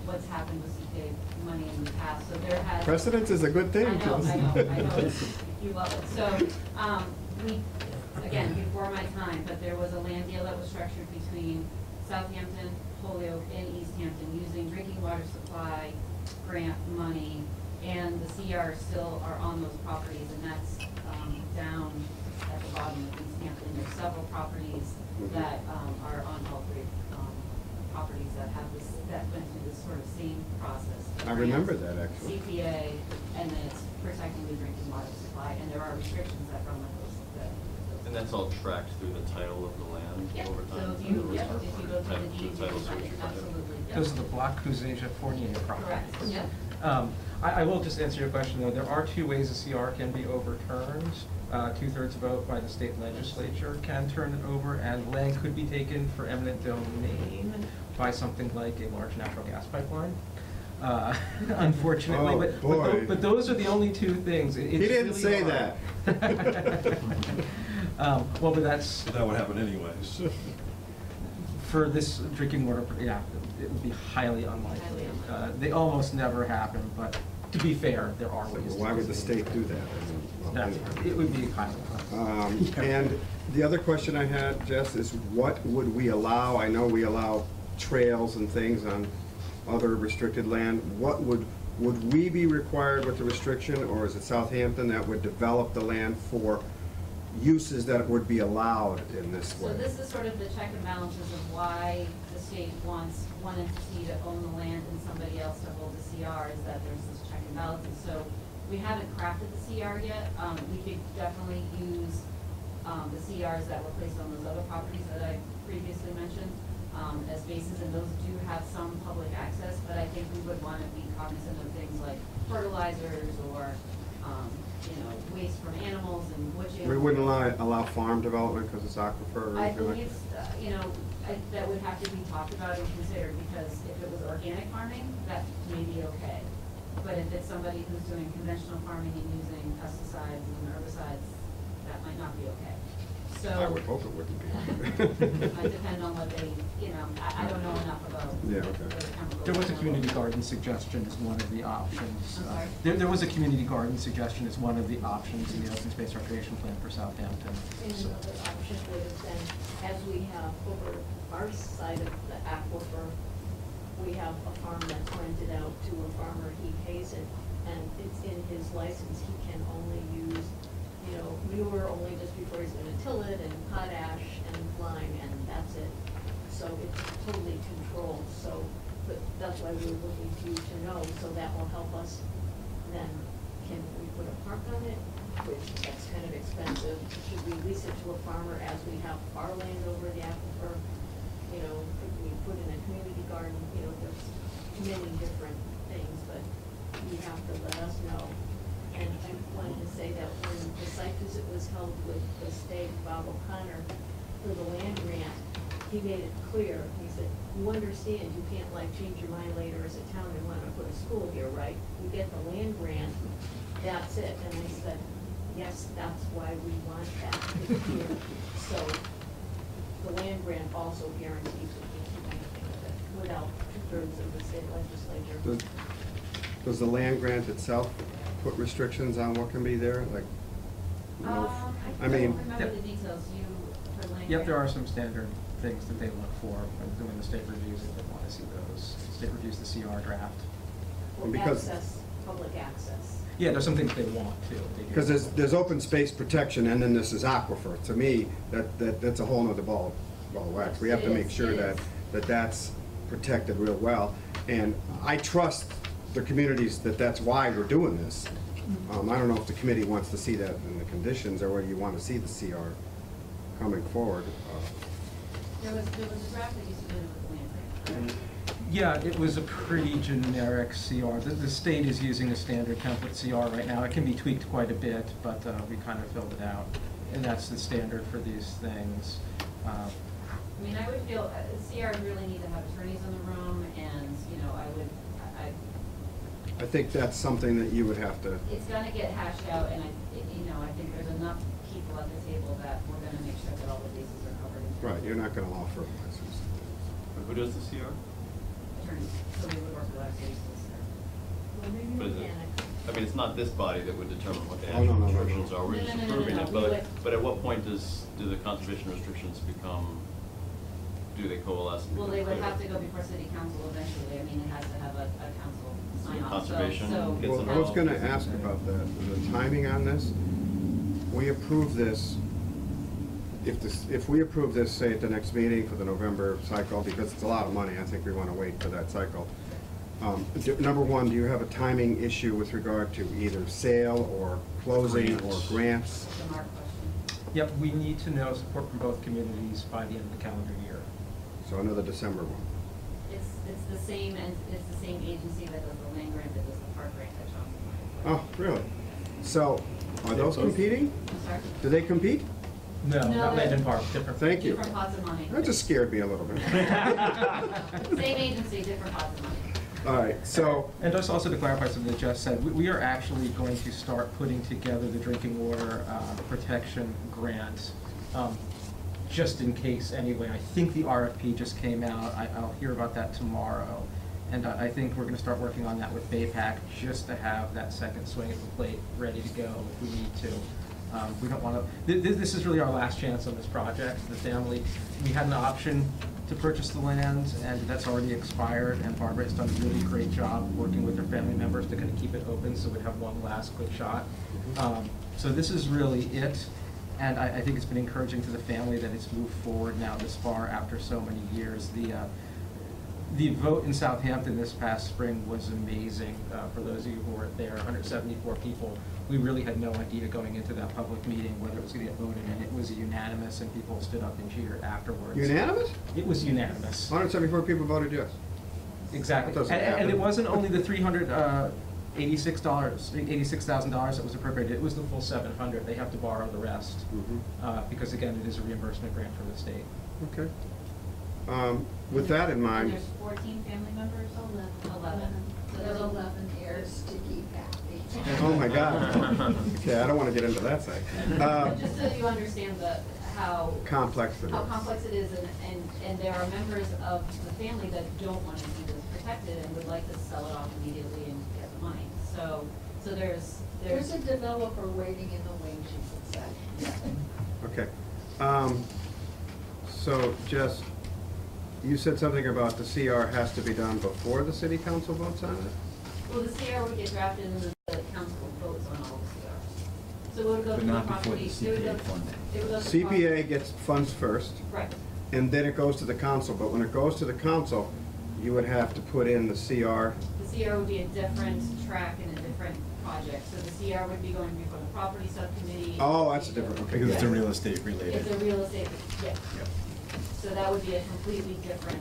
what's happened with CPA money in the past, so there has. Precedence is a good thing. I know, you love it. So, we, again, before my time, but there was a land deal that was structured between Southampton, Holyoke, and East Hampton using drinking water supply grant money, and the CR still are on those properties, and that's down at the bottom of East Hampton. There's several properties that are on all three properties that have this, that went through this sort of same process. I remember that, actually. CPA, and then it's protecting the drinking water supply, and there are restrictions that run with those. And that's all tracked through the title of the land Yeah, over so time? if you go through the deeds, Title search, you find it. absolutely. yeah. Those are the Block Couséja Fournier properties. Correct, yeah. I will just answer your question, though. There are two ways a CR can be overturned. 2/3 vote by the state legislature can turn it over, and land could be taken for eminent domain by something like a large natural gas pipeline. Unfortunately, Oh, boy. but those are the only two things. He didn't say that. Well, but that's. That would happen anyways. For this drinking water, yeah, it would be highly unlikely. Highly unlikely. They almost never happen, but to be fair, there are So ways. why would the state do that? It would be highly unlikely. And the other question I had, Jess, is what would we allow? I know we allow trails and things on other restricted land. What would we be required with the restriction, or is it Southampton that would develop the land for uses that would be allowed in this way? So this is sort of the check and balances of why the state wants one entity to own the land and somebody else to hold the CR, is that there's this check and balances. So we haven't crafted the CR yet. We could definitely use the CRs that were placed on those other properties that I previously mentioned as bases, and those do have some public access, but I think we would want to be cognizant of things like fertilizers or waste from animals and wood chips. We wouldn't allow farm development because it's aquifer or I anything like believe, that would have to be talked about and considered, because if it was organic farming, that may be okay. But if it's somebody who's doing conventional farming and using pesticides and herbicides, that might not be okay. So. I would hope it wouldn't be. It depend on what they, I don't know enough about. Yeah, okay. what the chemicals There was a are. community garden suggestion as one of the options. I'm sorry? There was a community garden suggestion as one of the options in the open space recreation plan for Southampton. And So- another option would have been, as we have over our side of the aquifer, we have a farm that's rented out to a farmer, he pays it, and it's in his license, he can only use, manure only just before he's gonna till it, and potash and lime, and that's it. So it's totally controlled, but that's why we're looking to you to know, so that will help us. Then, can we put a park on it, which that's kind of expensive? Should we lease it to a farmer as we have our land over the aquifer? Could we put in a community garden? There's many different things, but you have to let us know. And I wanted to say that when the site visit was held with the state, Bob O'Connor, for the land grant, he made it clear, he said, you understand you can't change your mind later as a town and want to put a school here, right? You get the land grant, that's it. And I said, yes, that's why we want that here. So the land grant also guarantees we can't do anything with it. without 2/3 of the state legislature. Does the land grant itself put restrictions on what can be there, like? no- I mean, don't remember Yep. the details, you, for land. Yep, there are grant? some standard things that they look for when the state reviews it, they want to see those. State reviews the CR draft. Well, Because- access, public access. Yeah, there's some things they want too. They do. Because there's open space protection, and then this is aquifer. To me, that's a whole nother ball of wax. We have to It make is, sure it that, is. that's protected real well. And I trust the communities that that's why we're doing this. I don't know if the committee wants to see that in the conditions, or whether you want to see the CR coming forward. There was a draft that you submitted with the land grant. Yeah, it was a pretty generic CR. The state is using a standard template CR right now. It can be tweaked quite a bit, but we kind of filled it out. And that's the standard for these things. I mean, I would feel, CRs really need to have attorneys in the room, and, you know, I think that's something that you would have to, it's gonna get hashed out, and I think there's enough people at the table that we're gonna make sure that all the bases are covered. in terms right, you're of not gonna offer a license. Who does the CR? Attorneys, so we would work with our state solicitor. Well, maybe But is it, mechanics. I mean, it's not this body that would determine what the Oh, no, actual no, no, no. restrictions are, we're No, just no, no, no, approving no, it, we would- but at what point do the conservation restrictions become, do they coalesce? and Well, become they would clear? have to go before city council eventually, I mean, it has to have a council sign off, Conservation so. gets Well, I was gonna involved. ask about the timing on this. We approve this, if we approve this, say at the next meeting for the November cycle, because it's a lot of money, I think we wanna wait for that cycle. Number one, do you have a timing issue with regard to either sale or closing or Grants. grants? That's a Mark question. Yep, we need to know support from both communities by the end of the calendar year. So another December one. It's the same, and it's the same agency that does the land grant, that does the park grant that John's Oh, really? So, are those competing? I'm sorry? Do they compete? No, No, not Land they're- and Park, different. Thank you. Different pots of money. That just scared me a little bit. Same agency, different pots of money. All right, so, And just also to clarify something that Jeff said, we are actually going to start putting together the drinking water protection grant, just in case anyway. I think the RFP just came out. I'll hear about that tomorrow. And I think we're gonna start working on that with BayPAC, just to have that second swing at the plate ready to go if we need to. We don't wanna, this is really our last chance on this project. The family, we had an option to purchase the land, and that's already expired, and Barbara has done a really great job working with her family members to kind of keep it open, so we'd have one last quick shot. So this is really it, and I think it's been encouraging to the family that it's moved forward now this far after so many years. The vote in Southampton this past spring was amazing. For those of you who weren't there, 174 people. We really had no idea going into that public meeting whether it was going to get voted, and it was unanimous, and people stood up and cheered afterwards. unanimous? It was unanimous. 174 people voted yes. Exactly. That doesn't And happen. it wasn't only the $86,000 that was appropriated, it was the full 700. They have to borrow the rest, because again, it is a reimbursement grant from the state. Okay. With that in And mind, there's 14 family members? 11. So there's 11 heirs to keep happy. oh my God. Okay, I don't want to get into that side. Just so you understand how Complex it is. how complex it is, and there are members of the family that don't want to see this protected and would like to sell it off immediately and get the money. So there's There's a developer waiting in the wings, you could say. Okay. So, Jess, you said something about the CR has to be done before the city council votes on it? well, the CR would get drafted and the council votes on all the CRs. So it would go But to the not before property. the it would go- CPA funding. it would go to the CPA gets funds first, Right. and then it goes to the council, but when it goes to the council, you would have to put in the CR. The CR would be a different track and a different project. So the CR would be going before the property subcommittee. Oh, that's a different, okay. Because it's a Yeah. real estate related. It's a real estate, yeah. Yep. So that would be a completely different,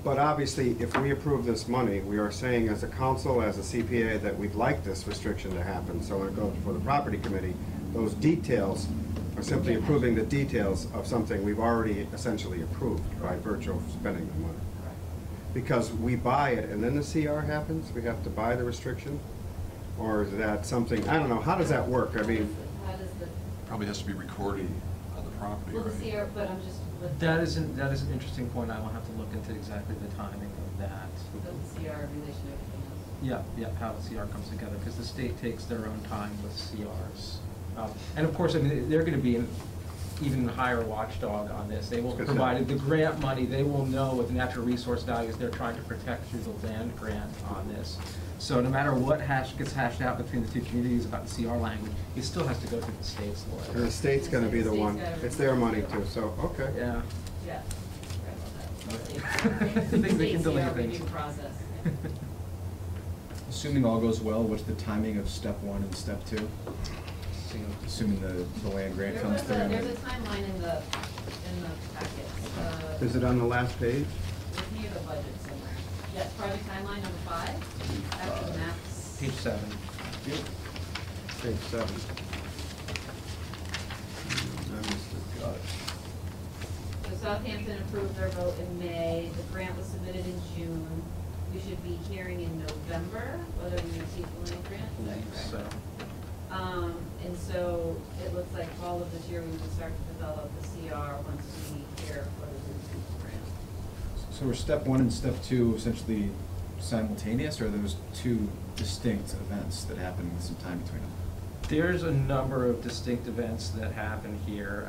But obviously, if we approve this money, we are saying as a council, as a CPA, that we'd like this restriction to happen. So when it goes before the property committee, those details are simply approving the details of something we've already essentially approved by virtue of spending the money. Because we buy it and then the CR happens, we have to buy the restriction? Or is that something, I don't know, how does that work? I mean, how does the, Probably has to be recorded on the property, well, the right? CR, but I'm just, with That the- is an interesting point. I will have to look into exactly the timing of that. the CR relation to everything else. Yeah, how the CR comes together, because the state takes their own time with CRs. And of course, I mean, they're gonna be an even higher watchdog on this. They will, Good provided the grant money, they will know what the natural resource values they're trying to protect through the land grant on this. So no matter what gets hashed out between the two communities about the CR language, it still has to go through the state's And the lawyer. state's gonna be the one, it's their money too, so, okay. Yeah. Yeah. Okay. Right. Things that can State delay CR things. review process. Assuming all goes well, what's the timing of step 1 and step 2? Assuming the land grant There comes was through. there's a timeline in the packet. Is it on the last page? It's near the budget somewhere. Yes, project timeline number 5, after the maps. Page 7. Page 7. I missed it. Got it. So Southampton approved their vote in May, the grant was submitted in June. We should be hearing in November whether we receive the land grant, is that correct? So, And so it looks like fall of this year we will start to develop the CR once we hear whether we receive the grant. So are step 1 and step 2 essentially simultaneous, or are those two distinct events that happen with some time between them? there's a number of distinct events that happen here.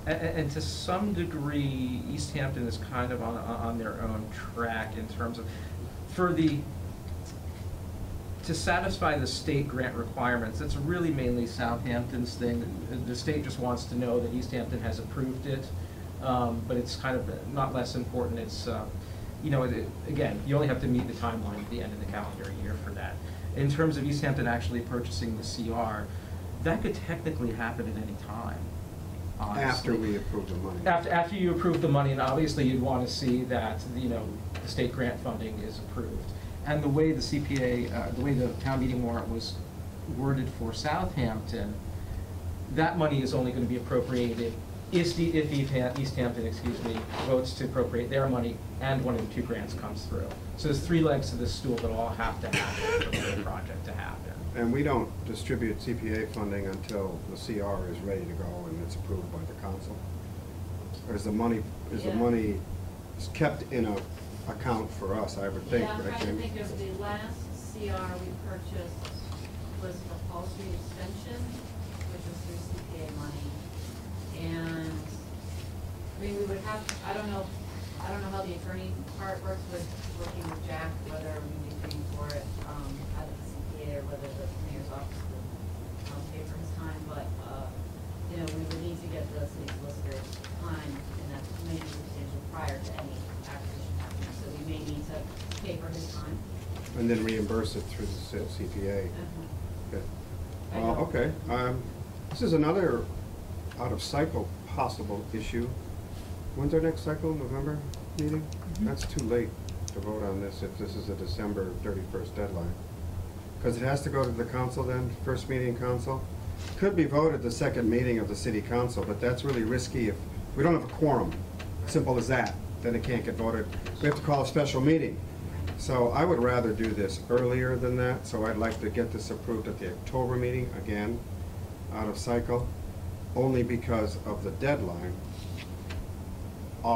And to some degree, East Hampton is kind of on their own track in terms of, to satisfy the state grant requirements, it's really mainly Southampton's thing. The state just wants to know that East Hampton has approved it, but it's kind of not less important. It's, again, you only have to meet the timeline at the end of the calendar year for that. In terms of East Hampton actually purchasing the CR, that could technically happen at any time. Honestly. After we approve the money. After you approve the money, and obviously you'd want to see that, the state grant funding is approved. And the way the CPA, the way the town meeting warrant was worded for Southampton, that money is only going to be appropriated if East Hampton, votes to appropriate their money and one of the two grants comes through. So there's 3 legs to this stool that all have to happen for the project to happen. And we don't distribute CPA funding until the CR is ready to go and it's approved by the council? Or is the money kept in a account for us, I would think, Yeah, I'm right, trying to Jamie? think of the last CR we purchased was for Paul Street Extension, which was through CPA money. And, we would have, I don't know how the attorney part works with working with Jack, whether we be paying for it, out of the CPA or whether the mayor's office would pay for his time, but, we would need to get the city solicitor's time, and that may be substantial prior to any acquisition happening, so we may need to pay for his time. And then reimburse it through the CPA. Okay. Okay, this is another out-of-cycle possible issue. When's our next cycle, November meeting? Mhm. That's too late to vote on this if this is a December 31st deadline. Because it has to go to the council then, first meeting council. Could be voted the second meeting of the city council, but that's really risky if we don't have a quorum. Simple as that, then it can't get voted. We have to call a special meeting. So I would rather do this earlier than that, so I'd like to get this approved at the October meeting, again, out of cycle, only because of the deadline.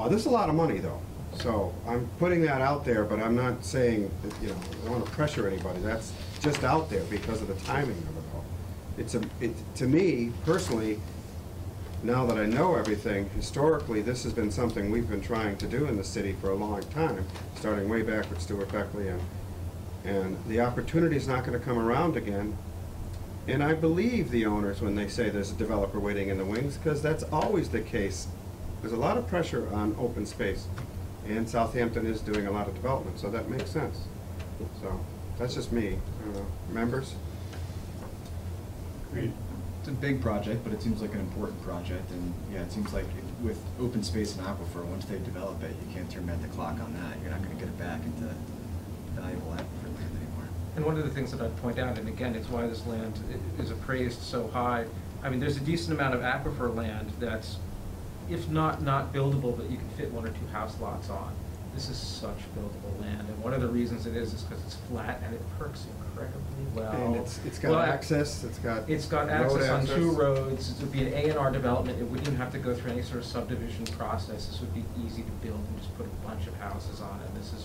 This is a lot of money, though, so I'm putting that out there, but I'm not saying, that, I don't want to pressure anybody. That's just out there because of the timing of it all. To me, personally, now that I know everything, historically, this has been something we've been trying to do in the city for a long time, starting way back with Stuart Beckley, and the opportunity's not going to come around again. And I believe the owners when they say there's a developer waiting in the wings, because that's always the case. There's a lot of pressure on open space, and Southampton is doing a lot of development, so that makes sense. So, that's just me. I don't know. Members? Agreed. It's a big project, but it seems like an important project, and yeah, it seems like with open space and aquifer, once they develop it, you can't turn back the clock on that. You're not gonna get it back into valuable aquifer land anymore. And one of the things that I'd point out, and again, it's why this land is appraised so high, I mean, there's a decent amount of aquifer land that's, if not buildable, but you can fit 1 or 2 house lots on. This is such buildable land, and one of the reasons it is because it's flat and it perks incredibly well. And it's got Well, access, it's got. It's got road access on two access. roads. It would be an A&R development. It wouldn't even have to go through any sort of subdivision process. This would be easy to build and just put a bunch of houses on it. This is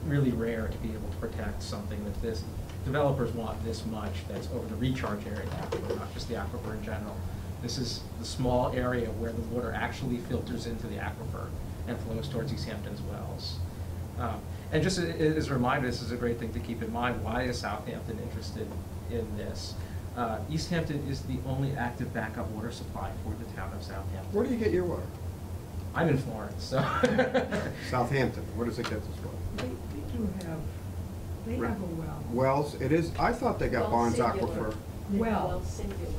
really rare to be able to protect something that this, developers want this much that's over the recharge area of the aquifer, not just the aquifer in general. This is the small area where the water actually filters into the aquifer and flows towards East Hampton's wells. And just as a reminder, this is a great thing to keep in mind. Why is Southampton interested in this? East Hampton is the only active backup water supply for the town of Southampton. Where do you get your water? I'm in Florence, so. Southampton, where does it get this water? They do have, they have a well. Wells, it is, I thought they got Well, Barnes singular. Aquifer. Well. Singular.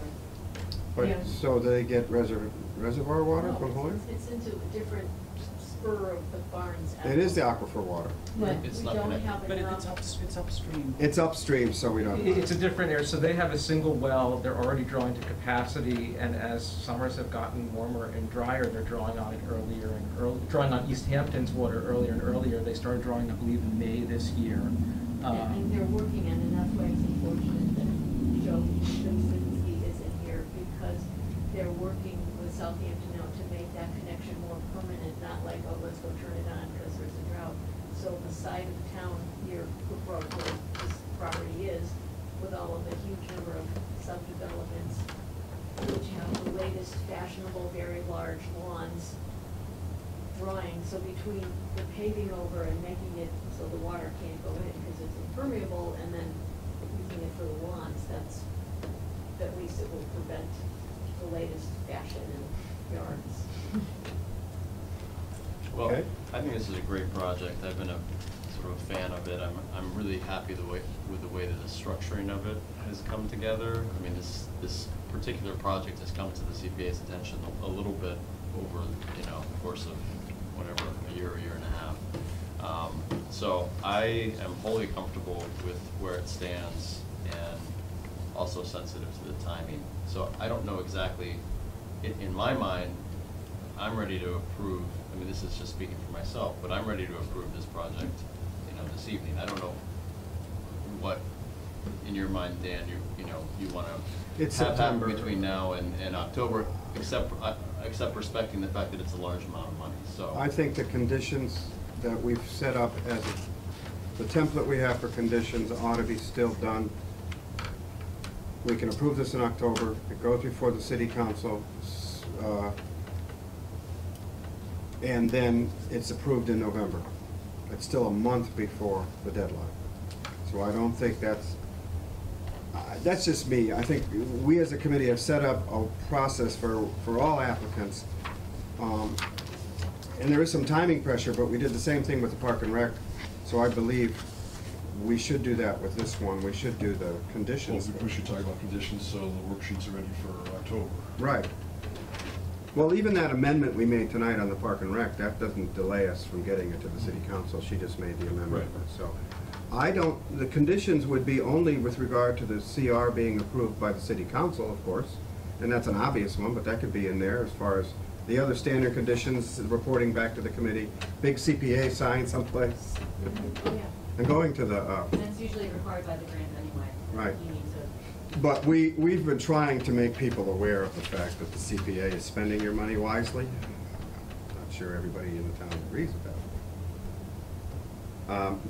But, Yeah. so they get reservoir water No, from Hoyer? It's into a different spur of the Barnes. It is the aquifer water. But It's we not don't connected. have But enough. it's upstream. It's upstream, so we don't. It's a different area, so they have a single well, they're already drawing to capacity, and as summers have gotten warmer and drier, they're drawing on it earlier and drawing on East Hampton's water earlier and earlier. They started drawing, I believe, in May this year. And they're working, and that's why it's unfortunate that Joe Simpsonski isn't here, because they're working with Southampton now to make that connection more permanent, not like, oh, let's go turn it on because there's a drought. So the side of the town near Brook Road, where this property is, with all of the huge number of subdevelopments, which have the latest fashionable, very large lawns, drawing, so between the paving over and making it so the water can't go in because it's impermeable, and then using it for the lawns, that's, at least it will prevent the latest fashion in yards. Well, Okay. I think this is a great project. I've been a sort of a fan of it. I'm really happy with the way that the structuring of it has come together. I mean, this particular project has come to the CPA's attention a little bit over, the course of whatever, a year and a half. So I am wholly comfortable with where it stands and also sensitive to the timing. So I don't know exactly, in my mind, I'm ready to approve, I mean, this is just speaking for myself, but I'm ready to approve this project, this evening. I don't know what, in your mind, Dan, you want to It's have happen September. between now and October, except respecting the fact that it's a large amount of money, so. I think the conditions that we've set up as, the template we have for conditions ought to be still done. We can approve this in October, it goes before the city council, and then it's approved in November. It's still a month before the deadline. So I don't think that's just me. I think we as a committee have set up a process for all applicants. And there is some timing pressure, but we did the same thing with the Park and Rec. So I believe we should do that with this one. We should do the Well, conditions. we should talk about conditions, so the worksheets are ready for October. Right. Well, even that amendment we made tonight on the Park and Rec, that doesn't delay us from getting it to the city council. She just made the amendment. Right. So the conditions would be only with regard to the CR being approved by the city council, of course. And that's an obvious one, but that could be in there as far as the other standard conditions, reporting back to the committee, big CPA sign someplace. Yeah. And going to the, That's usually required by the grant anyway. Right. You need to. but we've been trying to make people aware of the fact that the CPA is spending your money wisely. I'm not sure everybody in the town agrees with that.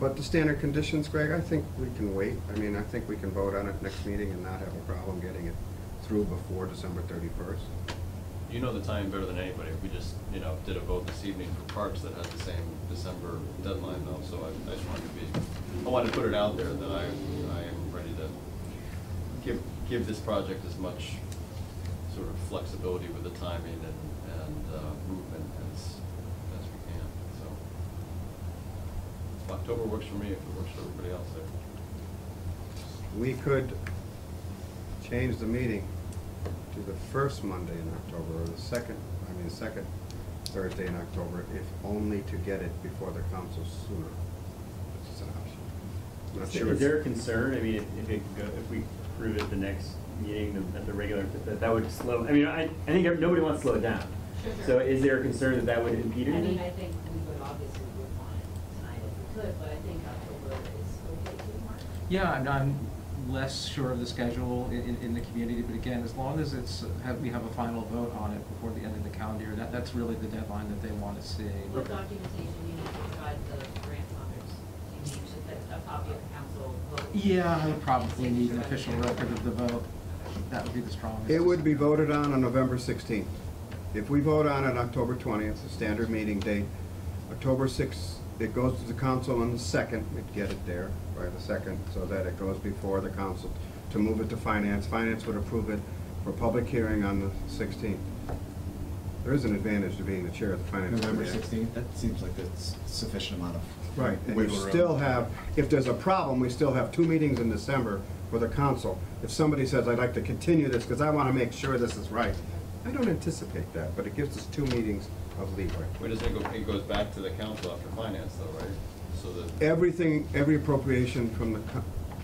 But the standard conditions, Greg, I think we can wait. I mean, I think we can vote on it next meeting and not have a problem getting it through before December 31st. You know the time better than anybody. We just, did a vote this evening for parks that had the same December deadline though, so I just wanted to put it out there that I am ready to give this project as much sort of flexibility with the timing and movement as we can, so. October works for me if it works for everybody else there. We could change the meeting to the first Monday in October, or the second Thursday in October, if only to get it before the council sooner. This is an option. I'm not sure. Is there a concern, I mean, if we approve it the next meeting at the regular, that would slow, I mean, I think nobody wants to slow it down. Sure, sure. So is there a concern that that would impede I mean, anything? I think we would obviously would want it tonight if we could, but I think October is okay too, Mark. Yeah, I'm less sure of the schedule in the community, but again, as long as we have a final vote on it before the end of the calendar year, that's really the deadline that they want to see. What documentation you need to provide the grant funders? Do you need just a copy of the council vote? Yeah, I would probably need an official record of the vote. That would be the strongest. It would be voted on November 16th. If we vote on it October 20th, the standard meeting date, October 6th, it goes to the council on the 2nd, we'd get it there by the 2nd, so that it goes before the council to move it to finance. Finance would approve it for public hearing on the 16th. There is an advantage to being the chair of the finance November committee. 16th, that seems like that's sufficient amount of. Right, and you wiggle room. still have, if there's a problem, we still have 2 meetings in December for the council. If somebody says, I'd like to continue this because I want to make sure this is right, I don't anticipate that, but it gives us 2 meetings of leeway. Where does it go? It goes back to the council after finance though, right? So that. Everything, every appropriation from the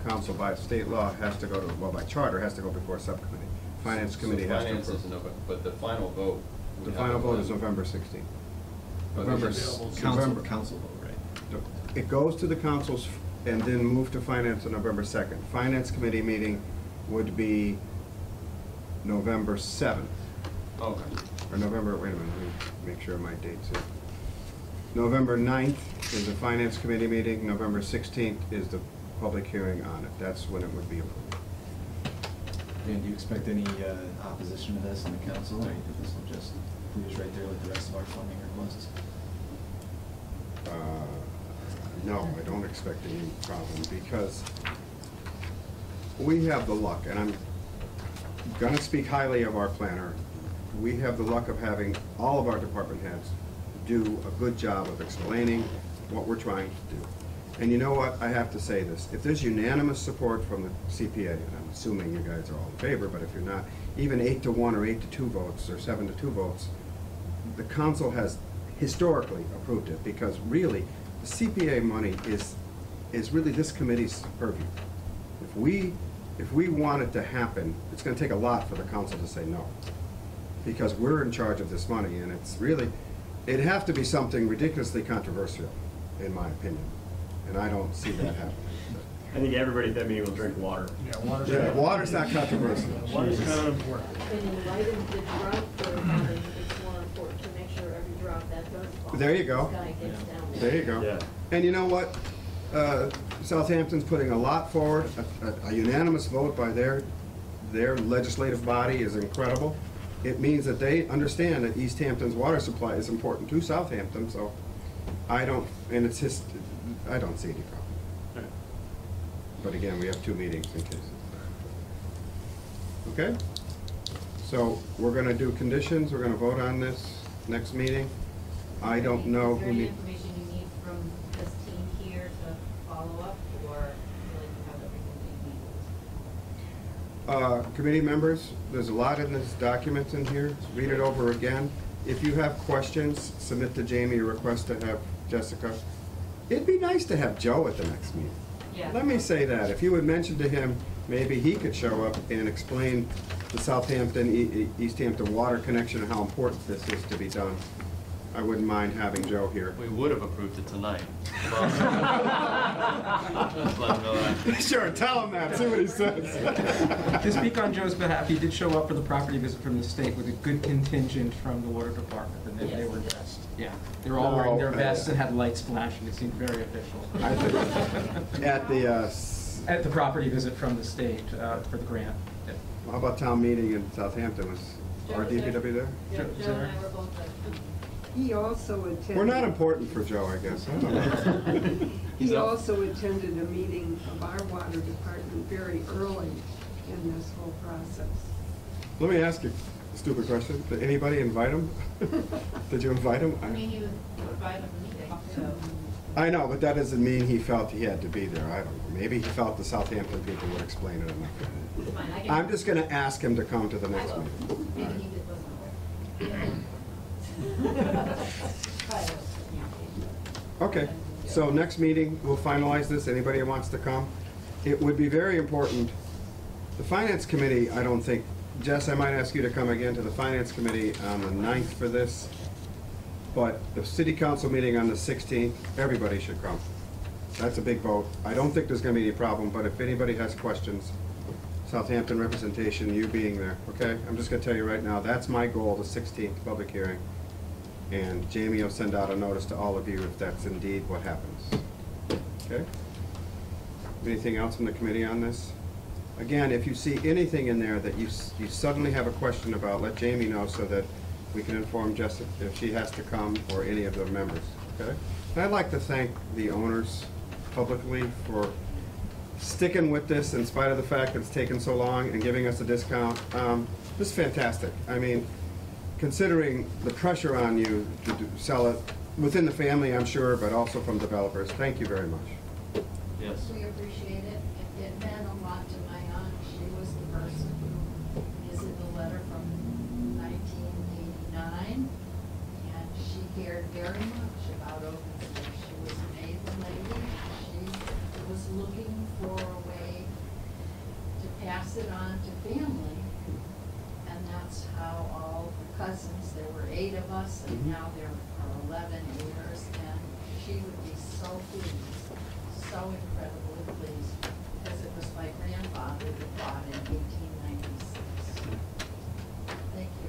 council by state law has to go to, well, by charter, has to go before a subcommittee. Finance committee has to Finance is approve. November, but the final vote. The would final happen vote is when? November 16th. But November it's s- available November. Council vote, right? It goes to the councils and then move to finance on November 2nd. Finance committee meeting would be November 7th. Okay. Or November, wait a minute, let me make sure my dates here. November 9th is the finance committee meeting, November 16th is the public hearing on it. That's when it would be approved. Dan, do you expect any opposition to this in the council, or you think this will just cruise right there with the rest of our funding requests? No, I don't expect any problem, because we have the luck, and I'm gonna speak highly of our planner. We have the luck of having all of our department heads do a good job of explaining what we're trying to do. And you know what, I have to say this, if there's unanimous support from the CPA, and I'm assuming you guys are all in favor, but if you're not, even 8-1 or 8-2 votes, or 7-2 votes, the council has historically approved it, because really, the CPA money is really this committee's purview. If we want it to happen, it's gonna take a lot for the council to say no, because we're in charge of this money, and it's really, it'd have to be something ridiculously controversial, in my opinion, and I don't see that happening. I think everybody at that meeting will drink water. Yeah, water's not controversial. Water's kind of important. And in light of the drought for funding, it's more important to make sure every drop that does fall. There you go. This guy gets down there. There you go. Yeah. And you know what? Southampton's putting a lot forward. A unanimous vote by their legislative body is incredible. It means that they understand that East Hampton's water supply is important to Southampton, so I don't see any problem. Right. But again, we have 2 meetings in case. Okay? So we're gonna do conditions, we're gonna vote on this next meeting. I don't know Is there who any need. information you need from this team here to follow up, or feel like you have everything you need? Committee members, there's a lot in this document in here. Read it over again. If you have questions, submit to Jamie a request to have Jessica. It'd be nice to have Joe at the next meeting. Yeah. Let me say that. If you would mention to him, maybe he could show up and explain the Southampton, East Hampton water connection and how important this is to be done. I wouldn't mind having Joe here. We would have approved it tonight. Just let him know that. Sure, tell him that, see what he says. To speak on Joe's behalf, he did show up for the property visit from the state with a good contingent from the water department, and they were dressed. Yeah, they were all wearing their vests and had lights flashing. It seemed very official. I think at the, At the property visit from the state for the grant. Yeah. how about town meeting in Southampton? Was our DPW there? Yeah, Joe, Joe and I were both there. He also attended. We're not important for Joe, I guess. I don't know. He also attended a meeting of our water department very early in this whole process. Let me ask you a stupid question. Did anybody invite him? Did you invite him? I mean, he was invited to the meeting, so. I know, but that doesn't mean he felt he had to be there. I don't know. Maybe he felt the Southampton people would explain it enough. It's fine, I can. I'm just gonna ask him to come to the I next will. meeting. Maybe he just wasn't aware. Okay, so next meeting, we'll finalize this. Anybody who wants to come? It would be very important. The Finance Committee, I don't think, Jess, I might ask you to come again to the Finance Committee on the 9th for this, but the City Council meeting on the 16th, everybody should come. That's a big vote. I don't think there's gonna be any problem, but if anybody has questions, Southampton representation, you being there, okay? I'm just gonna tell you right now, that's my goal, the 16th public hearing. And Jamie will send out a notice to all of you if that's indeed what happens. Okay? Anything else from the committee on this? Again, if you see anything in there that you suddenly have a question about, let Jamie know so that we can inform Jessica if she has to come or any of the members, okay? And I'd like to thank the owners publicly for sticking with this in spite of the fact that it's taken so long and giving us a discount. This is fantastic. I mean, considering the pressure on you to sell it within the family, I'm sure, but also from developers, thank you very much. Yes. We appreciate it. It meant a lot to my aunt. She was the person who is in the letter from 1989, and she cared very much about open space. She was a maiden lady. She was looking for a way to pass it on to family, and that's how all the cousins, there were 8 of us, and now there are 11 heirs, and she would be so pleased, so incredibly pleased, because it was my grandfather that bought in 1896. Thank you.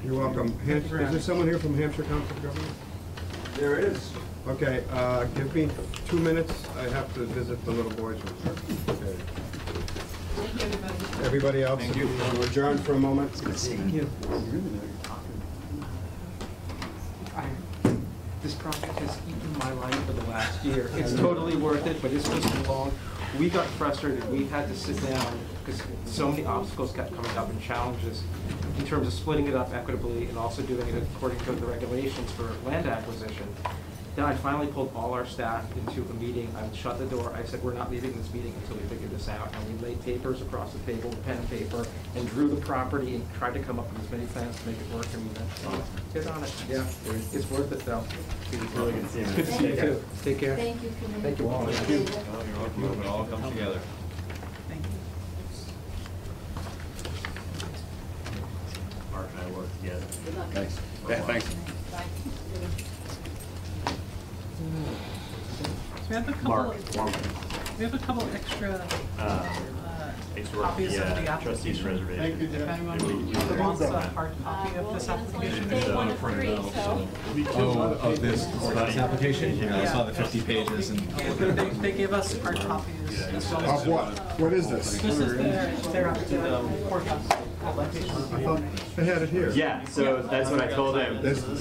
You're welcome. Is there someone here from Hampshire Council of Governments? There is. Okay, give me 2 minutes. I have to visit the little boys. Okay. Thank you, everybody. Everybody else, we'll adjourn for a moment. Thank you. This project has eaten my life for the last year. It's totally worth it, but it's just long. We got frustrated. We had to sit down because so many obstacles kept coming up and challenges in terms of splitting it up equitably and also doing it according to the regulations for land acquisition. Then I finally pulled all our staff into a meeting. I shut the door. I said, we're not leaving this meeting until we figure this out. And we laid papers across the table, pen and paper, and drew the property and tried to come up with as many plans to make it work. And we eventually hit on it. Yeah, it's worth it though. It's really good seeing you. Good to see you too. Take care. Thank you, committee. Thank you all. Appreciate it. Well, you're welcome. It all comes together. Thank you. Mark and I work together. Good luck. Thanks. Yeah, thanks. Bye. So we have a couple, Mark. we have a couple extra Thanks for copies of the trustees application. reservation. If anyone wants a hard copy of this application. Day 1 of 3, so. Oh, of this application? Yeah, I saw the 50 pages and. They gave us hard copies. Of what? What is this? This is their courthouse application. I thought they had it here. Yeah, so that's what I told him. There's a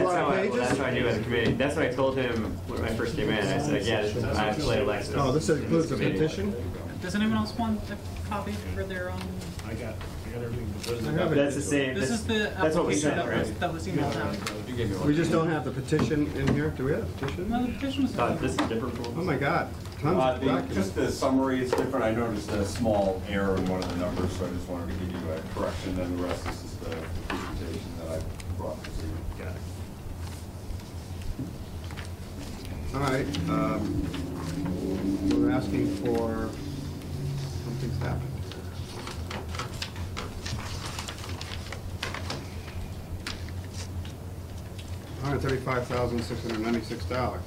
lot of pages? That's what I knew as a committee. That's what I told him when I first came in. I said, yeah, I have to lay Alexis. Oh, this includes a in this meeting. petition? Does anyone else want a copy for their own? I got everything. I have it. That's the same. This is the That's what we application sent, that right? was emailed out. You gave me one. We just don't have the petition in here. Do we have a petition? No, the petition was. This is different from. Oh my God, tons of documents. Just the summary is different. I noticed a small error in one of the numbers, so I just wanted to give you a correction, and the rest is just the presentation that I brought this evening. All right, we're asking for, something's happened. $135,696.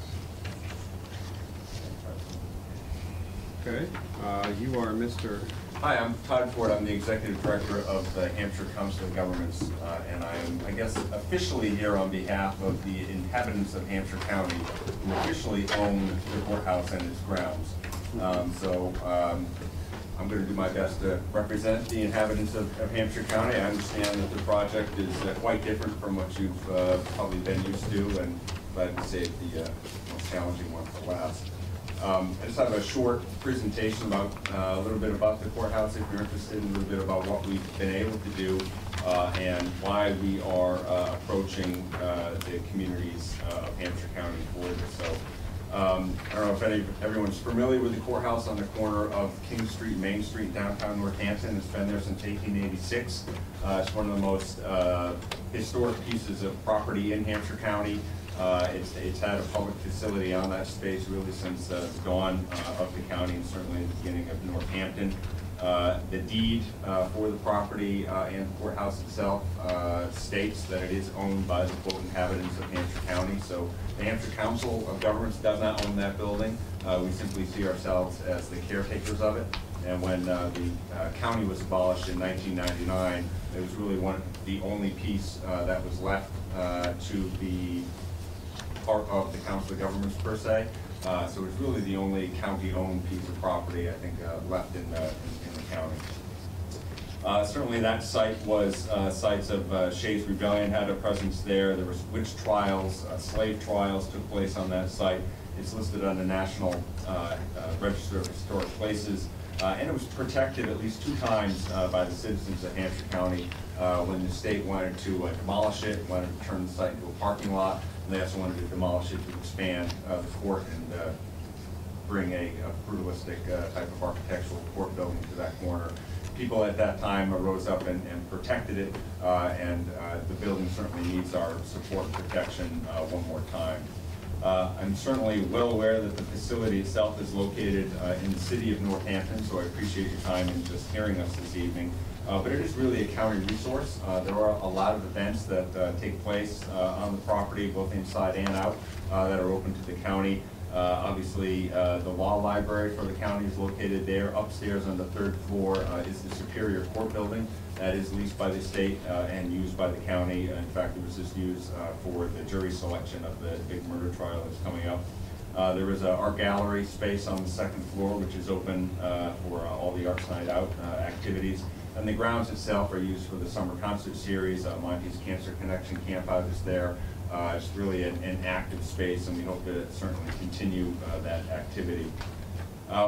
Okay, you are Mr. Hi, I'm Todd Ford. I'm the Executive Director of the Hampshire Council of Governments, and I am, I guess, officially here on behalf of the inhabitants of Hampshire County who officially own the courthouse and its grounds. I'm going to do my best to represent the inhabitants of Hampshire County. I understand that the project is quite different from what you've probably been used to, and glad to save the most challenging one for last. I just have a short presentation about a little bit about the courthouse, if you're interested, a little bit about what we've been able to do and why we are approaching the communities of Hampshire County for this. So I don't know if everyone's familiar with the courthouse on the corner of King Street, Main Street, downtown Northampton. It's been there since 1886. It's one of the most historic pieces of property in Hampshire County. It's had a public facility on that space really since the dawn of the county, and certainly in the beginning of Northampton. The deed for the property and the courthouse itself states that it is owned by the quote inhabitants of Hampshire County. So the Hampshire Council of Governments does not own that building. We simply see ourselves as the caretakers of it. And when the county was abolished in 1999, it was really the only piece that was left to be part of the Council of Governments per se. So it's really the only county-owned piece of property, I think, left in the county. Certainly that site was sites of Shays Rebellion had a presence there. There was witch trials, slave trials took place on that site. It's listed on the National Register of Historic Places. And it was protected at least 2 times by the citizens of Hampshire County when the state wanted to demolish it, wanted to turn the site into a parking lot, and they also wanted to demolish it to expand the court and bring a brutalistic type of architectural court building to that corner. People at that time rose up and protected it, and the building certainly needs our support and protection one more time. I'm certainly well aware that the facility itself is located in the city of Northampton, so I appreciate your time in just hearing us this evening. But it is really a county resource. There are a lot of events that take place on the property, both inside and out, that are open to the county. Obviously, the law library for the county is located there. Upstairs on the 3rd floor is the Superior Court building. That is leased by the state and used by the county. In fact, it was just used for the jury selection of the big murder trial that's coming up. There is an art gallery space on the 2nd floor, which is open for all the Arts Night Out activities. And the grounds itself are used for the summer concert series. Monty's Cancer Connection Camp Out is there. It's really an active space, and we hope to certainly continue that activity.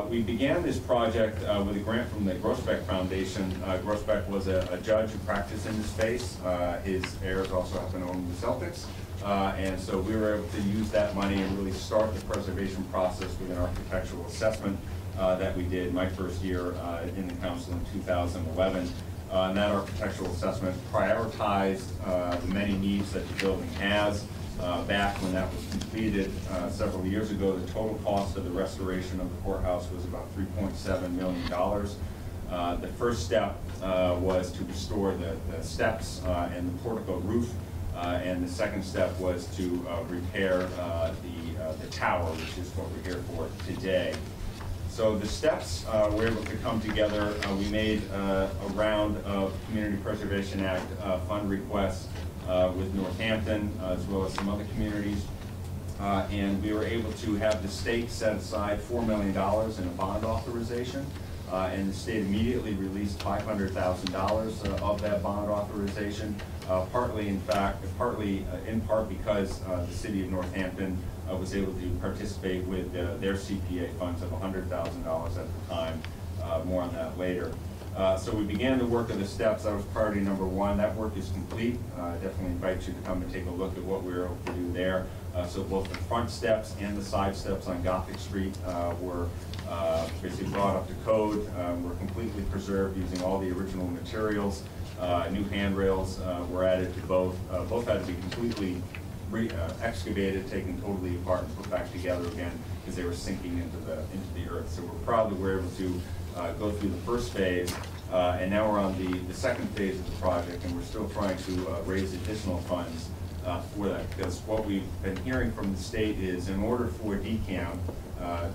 We began this project with a grant from the Groesbeck Foundation. Groesbeck was a judge who practiced in the space. His heirs also happen to own the Celtics. And so we were able to use that money and really start the preservation process with an architectural assessment that we did my first year in the council in 2011. And that architectural assessment prioritized the many needs that the building has. Back when that was completed several years ago, the total cost of the restoration of the courthouse was about $3.7 million. The first step was to restore the steps and the portico roof, and the second step was to repair the tower, which is what we're here for today. So the steps were able to come together. We made a round of Community Preservation Act fund requests with Northampton, as well as some other communities. And we were able to have the state set aside $4 million in a bond authorization. And the state immediately released $500,000 of that bond authorization, partly in part because the city of Northampton was able to participate with their CPA funds of $100,000 at the time. More on that later. So we began the work of the steps. That was priority number 1. That work is complete. I definitely invite you to come and take a look at what we were able to do there. So both the front steps and the side steps on Gothic Street were basically brought up to code. Were completely preserved using all the original materials. New handrails were added to both. Both had to be completely excavated, taken totally apart, and put back together again because they were sinking into the earth. So we're proud that we're able to go through the first phase, and now we're on the second phase of the project, and we're still trying to raise additional funds for that, because what we've been hearing from the state is in order for DCAM,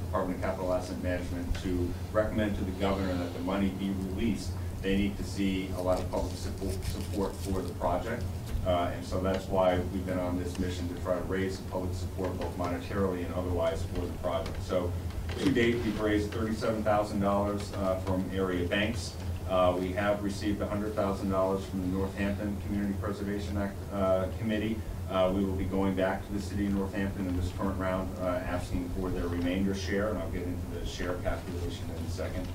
Department of Capital Asset Management, to recommend to the governor that the money be released, they need to see a lot of public support for the project. And so that's why we've been on this mission to try to raise public support both monetarily and otherwise for the project. So to date, we've raised $37,000 from area banks. We have received $100,000 from the Northampton Community Preservation Act Committee. We will be going back to the city of Northampton in this current round, asking for their remainder share, and I'll get into the share calculation in a second.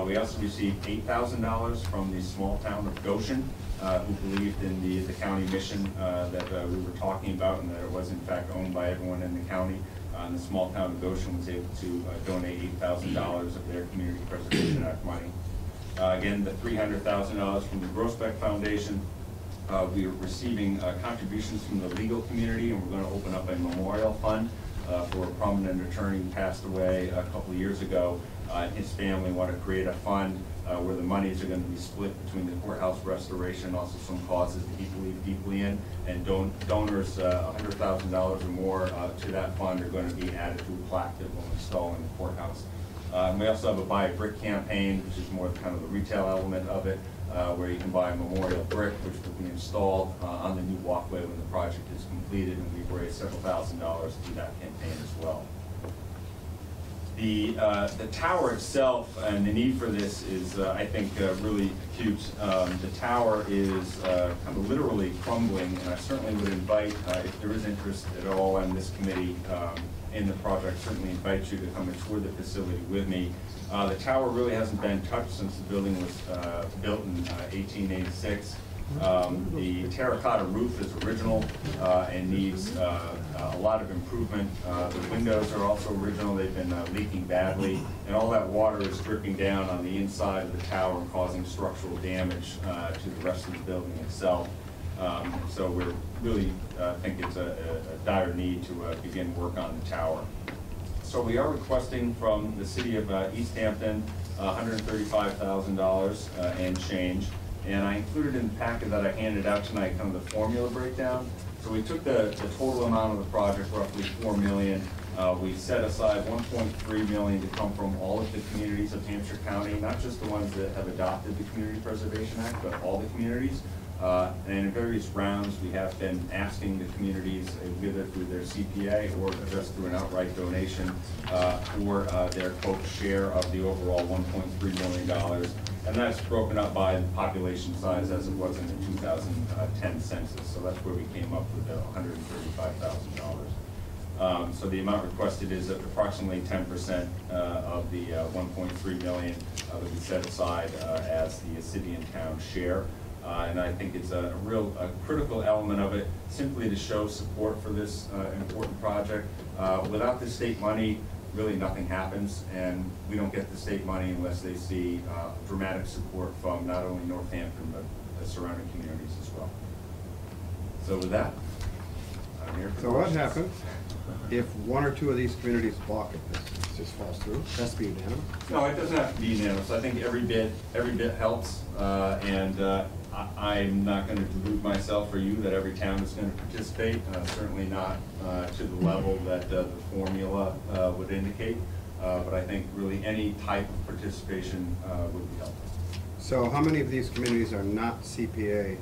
We also received $8,000 from the small town of Goshen, who believed in the county mission that we were talking about, and that it was in fact owned by everyone in the county. And the small town of Goshen was able to donate $8,000 of their Community Preservation Act money. Again, the $300,000 from the Groesbeck Foundation. We are receiving contributions from the legal community, and we're going to open up a memorial fund for a prominent attorney who passed away a couple of years ago. and his family want to create a fund where the monies are going to be split between the courthouse restoration, also some causes that he believed deeply in, and donors $100,000 or more to that fund are going to be added to a plaque that we'll install in the courthouse. We also have a Buy a Brick campaign, which is more kind of the retail element of it, where you can buy a memorial brick, which will be installed on the new walkway when the project is completed, and we've raised several $1,000s through that campaign as well. The tower itself and the need for this is, I think, really acute. The tower is kind of literally crumbling, and I certainly would invite, if there is interest at all on this committee in the project, certainly invite you to come and tour the facility with me. The tower really hasn't been touched since the building was built in 1886. The terracotta roof is original and needs a lot of improvement. The windows are also original. They've been leaking badly, and all that water is dripping down on the inside of the tower and causing structural damage to the rest of the building itself. So we're really think it's a dire need to begin work on the tower. So we are requesting from the city of East Hampton $135,000 and change. And I included in the packet that I handed out tonight kind of the formula breakdown. So we took the total amount of the project, roughly $4 million. We set aside $1.3 million to come from all of the communities of Hampshire County, not just the ones that have adopted the Community Preservation Act, but all the communities. And in various rounds, we have been asking the communities, either through their CPA or just through an outright donation, for their quote share of the overall $1.3 million. And that's broken up by the population size as it was in the 2010 census. So that's where we came up with the $135,000. So the amount requested is approximately 10% of the $1.3 million that we set aside as the city and town share. And I think it's a critical element of it, simply to show support for this important project. Without the state money, really nothing happens, and we don't get the state money unless they see dramatic support from not only Northampton, but the surrounding communities as well. So with that, I'm here for So what questions. happens if one or two of these communities balk at this? It just falls through? It has to be unanimous? No, it doesn't have to be unanimous. I think every bit helps, and I'm not going to delude myself or you that every town is going to participate, certainly not to the level that the formula would indicate, but I think really any type of participation would be helpful. So how many of these communities are not CPA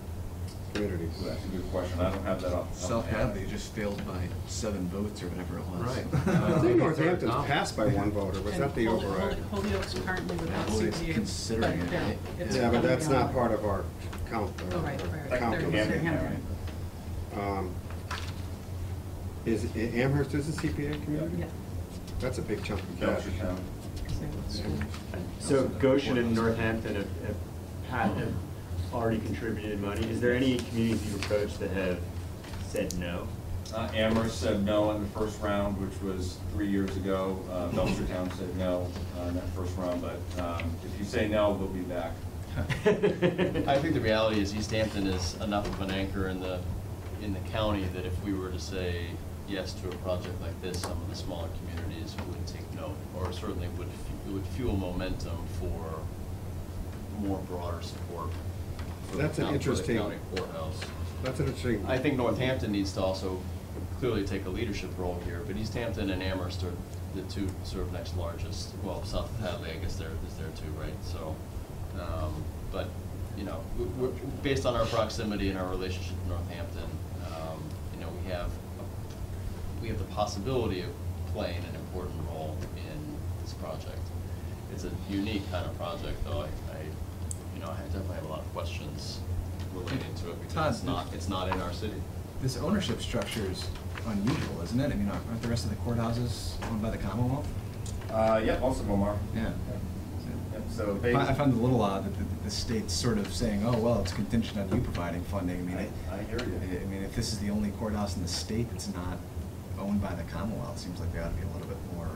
communities? Well, that's a good question. I don't have that off. South Hadley just failed by 7 votes or whatever it was. Right. I think Northampton's passed by 1 vote, or was that the override? Holyoke's currently without Holyoke's CPA. considering but it, they're- right? it's Yeah, but coming that's not down. part of our count. Oh, right, right. Count. They're- Hampton, they're yeah, Is Amherst is a CPA community? Yeah. That's a big chunk of cash. Belcher County. So Goshen and Northampton have already contributed money. Is there any communities you've approached that have said no? Amherst said no in the first round, which was 3 years ago. Belchertown said no in that first round, but if you say no, we'll be back. I think the reality is East Hampton is enough of an anchor in the county that if we were to say yes to a project like this, some of the smaller communities would take note, or certainly it would fuel momentum for more broader support for That's an for the interesting- county courthouse. That's an interesting. I think Northampton needs to also clearly take a leadership role here, but East Hampton and Amherst are the two sort of next largest. Well, South Hadley, I guess, is there too, right? So, but you know, based on our proximity and our relationship with Northampton, you know, we have the possibility of playing an important role in this project. It's a unique kind of project, though. You know, I definitely have a lot of questions relating to it because it's not in our city. This ownership structure is unusual, isn't it? I mean, aren't the rest of the courthouses owned by the Commonwealth? Yeah, most of them are. Yeah. So I find it a little odd that the state's sort of saying, oh, well, it's contingent on you providing funding. I mean, I hear you. I mean, if this is the only courthouse in the state that's not owned by the Commonwealth, it seems like they ought to be a little bit more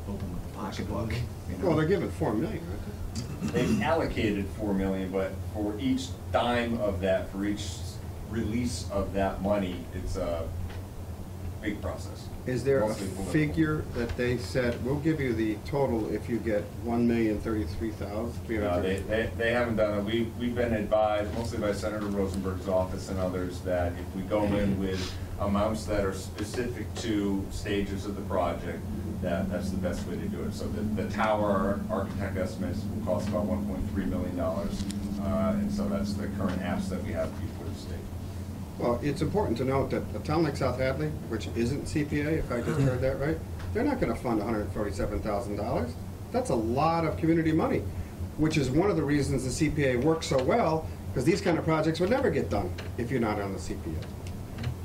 open with the pocketbook. You know? Well, they're given $4 million, aren't They've allocated $4 million, but for each dime of that, for each release of that money, it's big process. Is there a Mostly political. figure that they said, we'll give you the total if you get $1,033,300? They haven't done it. We've been advised, mostly by Senator Rosenberg's office and others, that if we go in with amounts that are specific to stages of the project, that's the best way to do it. So the tower architect estimates will cost about $1.3 million. And so that's the current apps that we have before the state. Well, it's important to note that a town like South Hadley, which isn't CPA, if I just heard that right, they're not gonna fund $147,000. That's a lot of community money, which is one of the reasons the CPA works so well, because these kind of projects would never get done if you're not on the CPA.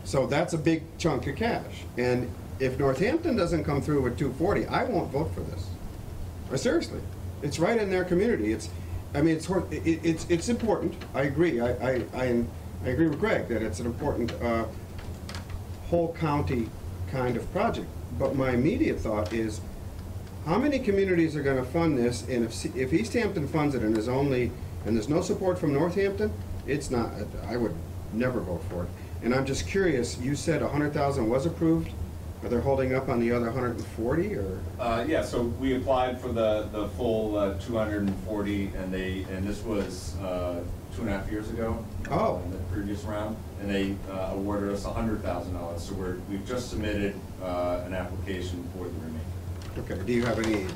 So that's a big chunk of cash. And if Northampton doesn't come through with 240, I won't vote for this. Seriously, it's right in their community. It's important. I agree. I agree with Greg that it's an important whole county kind of project. But my immediate thought is, how many communities are going to fund this? And if East Hampton funds it and there's no support from Northampton, it's not. I would never vote for it. And I'm just curious. You said 100,000 was approved. Are they holding up on the other 140 or? Yeah, so we applied for the full 240, and this was 2.5 years ago. Oh. In the previous round, and they awarded us $100,000. So we've just submitted an application for the remainder. Okay. Do you have any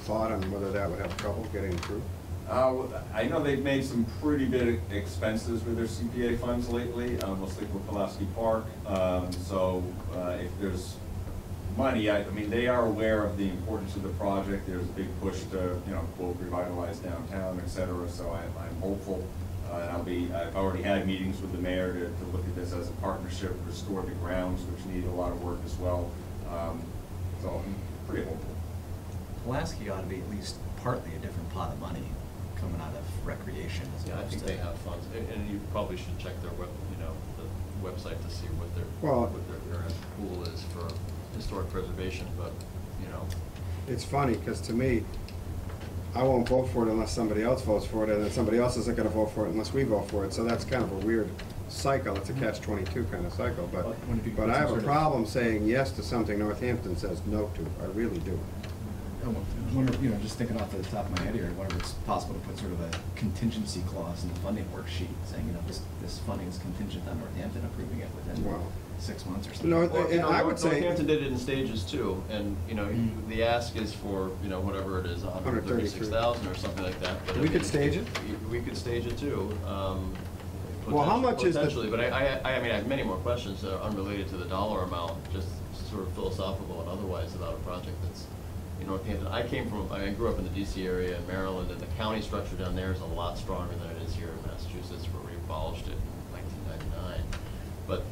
thought on whether that would have trouble getting through? I know they've made some pretty big expenses with their CPA funds lately, mostly for Pulaski Park. So if there's money, I mean, they are aware of the importance of the project. There's a big push to, quote, revitalize downtown, et cetera. So I'm hopeful, and I've already had meetings with the mayor to look at this as a partnership, restore the grounds, which need a lot of work as well. So I'm pretty hopeful. Pulaski ought to be at least partly a different pot of money coming out of recreation. Yeah, I think they have funds, and you probably should check their the website to see what their current pool is for historic preservation, but, It's funny, because to me, I won't vote for it unless somebody else votes for it, and then somebody else isn't gonna vote for it unless we vote for it, so that's kind of a weird cycle. It's a catch-22 kind of cycle, but I have a problem saying yes to something Northampton says no to. I really do. I wonder, just thinking off the top of my head here, I wonder if it's possible to put sort of a contingency clause in the funding worksheet, saying, this funding is contingent on Northampton approving it within 6 months or something. No, and I would say Northampton did it in stages too, and, the ask is for, whatever it is, 136,000 or something like that. But we could stage it? We could stage it too. Well, how much is the? Potentially, but I mean, I have many more questions that are unrelated to the dollar amount, just sort of philosophical and otherwise about a project that's in Northampton. I grew up in the DC area in Maryland, and the county structure down there is a lot stronger than it is here in Massachusetts, where we abolished it in 1999. But,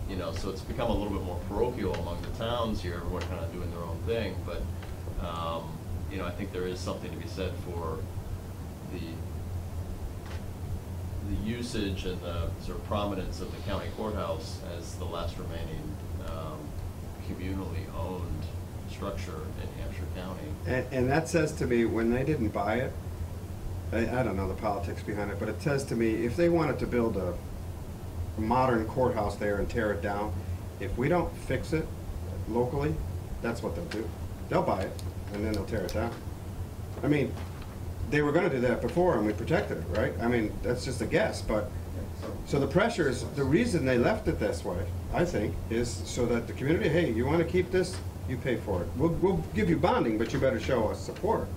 so it's become a little bit more parochial among the towns here. Everyone kind of doing their own thing. But, I think there is something to be said for the usage and the sort of prominence of the county courthouse as the last remaining communally owned structure in Hampshire County. And that says to me, when they didn't buy it, I don't know the politics behind it, but it says to me, if they wanted to build a modern courthouse there and tear it down, if we don't fix it locally, that's what they'll do. They'll buy it, and then they'll tear it down. I mean, they were gonna do that before, and we protected it, right? I mean, that's just a guess, but, so the the reason they left it this way, I think, is so that the community, hey, you wanna keep this? You pay for it. We'll give you bonding, but you better show us support.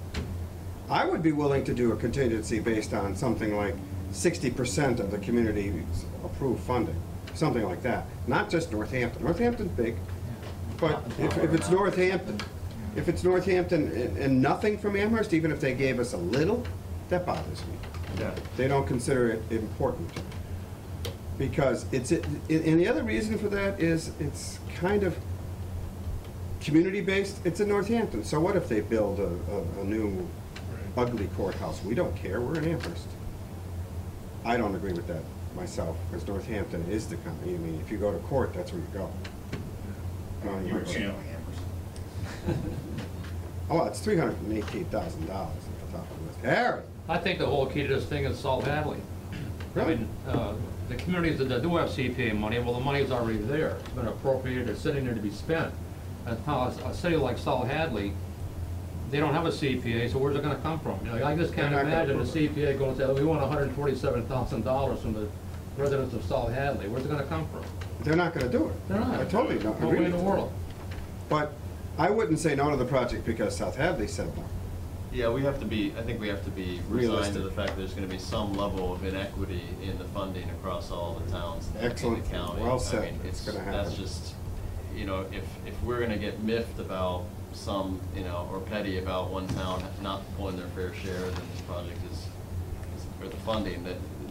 I would be willing to do a contingency based on something like 60% of the community's approved funding, something like that. Not just Northampton. Northampton's big, but if it's Northampton, and nothing from Amherst, even if they gave us a little, that bothers me. Yeah. They don't consider it important. Because and the other reason for that is it's kind of community-based. It's in Northampton, so what if they build a new ugly courthouse? We don't care, we're in Amherst. I don't agree with that myself, because Northampton is the county. I mean, if you go to court, that's where you go. You're channeling Amherst. Oh, it's $318,000 at the top of the list. Harry! I think the whole key to this thing is Salt Hadley. Really? I mean, the communities that do have CPA money, well, the money's already there. It's been appropriated, it's sitting there to be spent. And a city like South Hadley, they don't have a CPA, so where's it gonna come from? You know, I just can't They're not gonna imagine a prove it. CPA going to say, we want $147,000 from the residents of South Hadley. Where's it gonna come from? They're not gonna do it. They're not. I totally don't No agree way in with the you. world. But I wouldn't say no to the project because South Hadley said no. Yeah, we have to be, I think we have to be resigned to Realistic. the fact that there's gonna be some level of inequity in the funding across all the towns in the Excellent. county. Well I said. mean, It's gonna That's happen. just, you know, if we're gonna get miffed about some, you know, or petty about one town not pulling their fair share, then this project is or the funding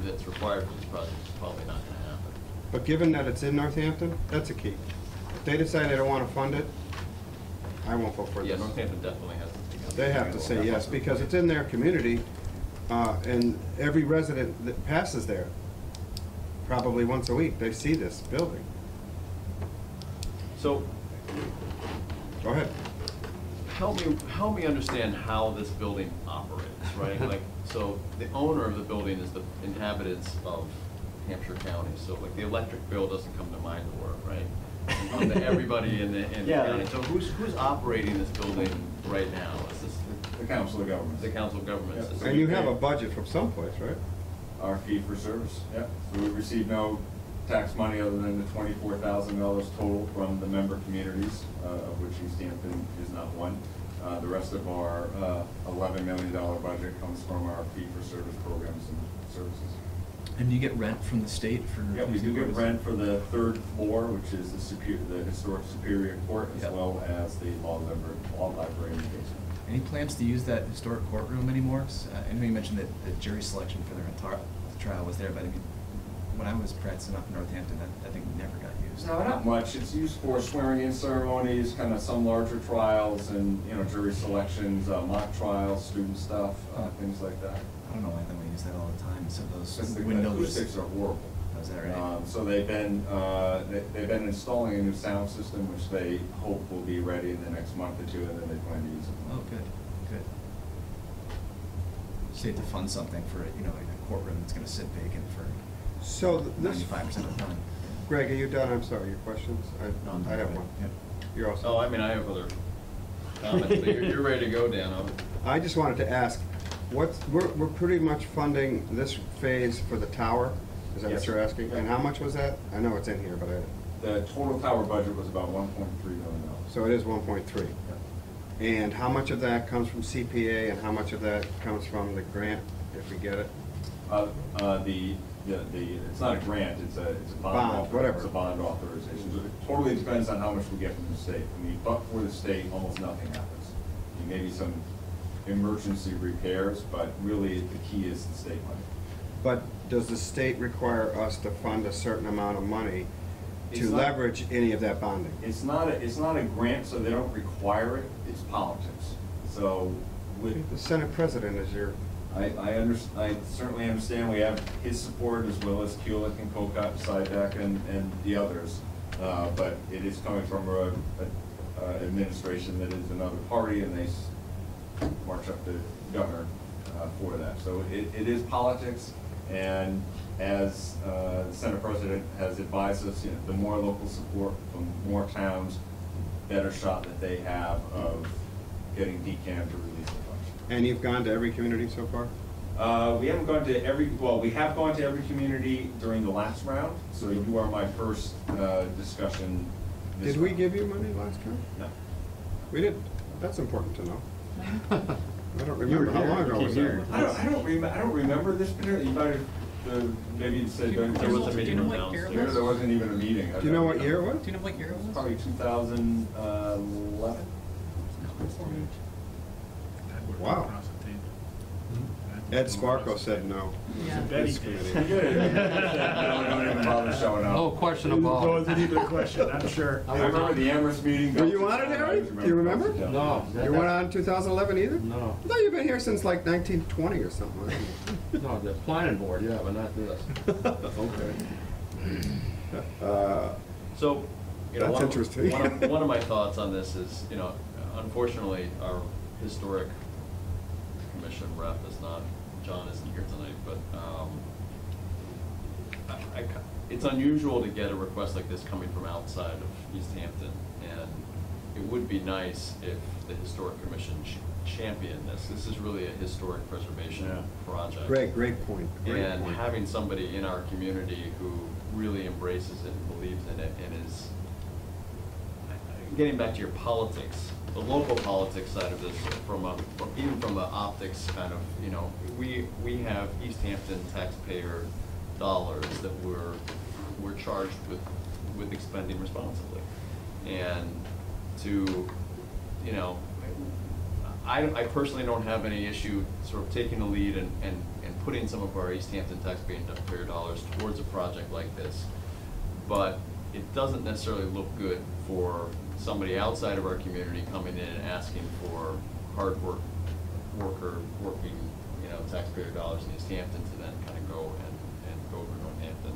that's required for this project is probably not gonna happen. But given that it's in Northampton, that's a key. If they decide they don't wanna fund it, I won't vote for this. Yeah, Northampton definitely has to. They have to say yes, because it's in their community, and every resident that passes there, probably once a week, they see this building. So, Go ahead. help me understand how this building operates, right? Like, so the owner of the building is the inhabitants of Hampshire County, so like the electric bill doesn't come to my door, right? It comes to everybody in the Yeah. county. So who's operating this building right now? Is this The Council of Governments. the council of governments? Yeah. Is And it- you have a budget from someplace, right? Our fee for service, yeah. So we receive no tax money other than the $24,000 total from the member communities, of which East Hampton is not one. The rest of our $11 million budget comes from our fee-for-service programs and services. And you get rent from the state for? Yeah, we do get rent for the third floor, which is the historic Superior Court, as Yep. well as the law library in the basement. Any plans to use that historic courtroom anymore? 'Cause, I know you mentioned that the jury selection for their entire trial was there, but I mean, when I was practicing up in Northampton, that thing never got used. No, not much. It's used for swearing-in ceremonies, kind of some larger trials and, you know, jury selections, mock trials, student stuff, things like that. I don't know why they use that all the time, so Since those the windows. acoustics are horrible. Oh, is that right? So they've been installing a new sound system, which they hope will be ready in the next month or two, and then they plan to use it. Oh, good, good. Say to fund something for, you know, like a courtroom that's gonna sit vacant for So this, 95% of the time. Greg, are you done? I'm sorry, your questions? No, I'm I have good. one. You're also. Oh, I mean, I have other comments, but you're ready to go, Dan. I just wanted to ask, we're pretty much funding this phase for the tower? Is that what Yes. you're asking? And how much was that? I know it's in here, but The total tower budget was about $1.3 million. so it is 1.3. And how much of that comes from CPA and how much of that comes from the grant, if we get it? It's not a grant, it's a Bond, whatever. It's a bond authorization. So it totally depends on how much we get from the state. I mean, but for the state, almost nothing happens. I mean, maybe some emergency repairs, but really the key is the state money. But does the state require us to fund a certain amount of money It's to not- leverage any of that bonding? It's not a grant, so they don't require it, it's politics. So with, The Senate President is your, I certainly understand we have his support as well as Kulik and Kokot, Sidak and the others. But it is coming from a administration that is another party and they march up the governor for that. So it is politics, and as the Senate President has advised us, you know, the more local support from more towns, the better shot that they have of getting DCAM to release the funds. and you've gone to every community so far? We haven't gone to we have gone to every community during the last round, so you are my first discussion this Did we round. give you money last time? No. We didn't. That's important to know. I don't You were remember. How here. long You ago came was here. that? I don't remember this particular, you might have, maybe you said during. There was a Do you meeting know in what town. year it There was? wasn't even a meeting. Do you know what year it was? Do you know what year it was? Probably 2011. Wow. Ed Sparko said no. Yeah. This committee. Don't even bother showing up. No question about it. Wasn't even a question, I'm sure. I remember the Amherst meeting. Were you on it, Harry? Do you remember? No. You weren't on in 2011 either? No, I thought you've been here since like 1920 or something. no, the planning board, yeah, but not this. Okay. So, you know, That's interesting. one of my thoughts on this is, you know, unfortunately, our historic commission rep is not, John isn't here tonight, but, it's unusual to get a request like this coming from outside of East Hampton, and it would be nice if the Historic Commission championed this. This is really a historic preservation project. Great point. Great And point. having somebody in our community who really embraces it and believes in it and is, getting back to your politics, the local politics side of this, even from the optics kind of, you know, we have East Hampton taxpayer dollars that we're charged with expending responsibly. And to, you know, I personally don't have any issue sort of taking the lead and putting some of our East Hampton taxpayer dollars towards a project like this. But it doesn't necessarily look good for somebody outside of our community coming in and asking for working, you know, taxpayer dollars in East Hampton to then kind of go and go over Northampton.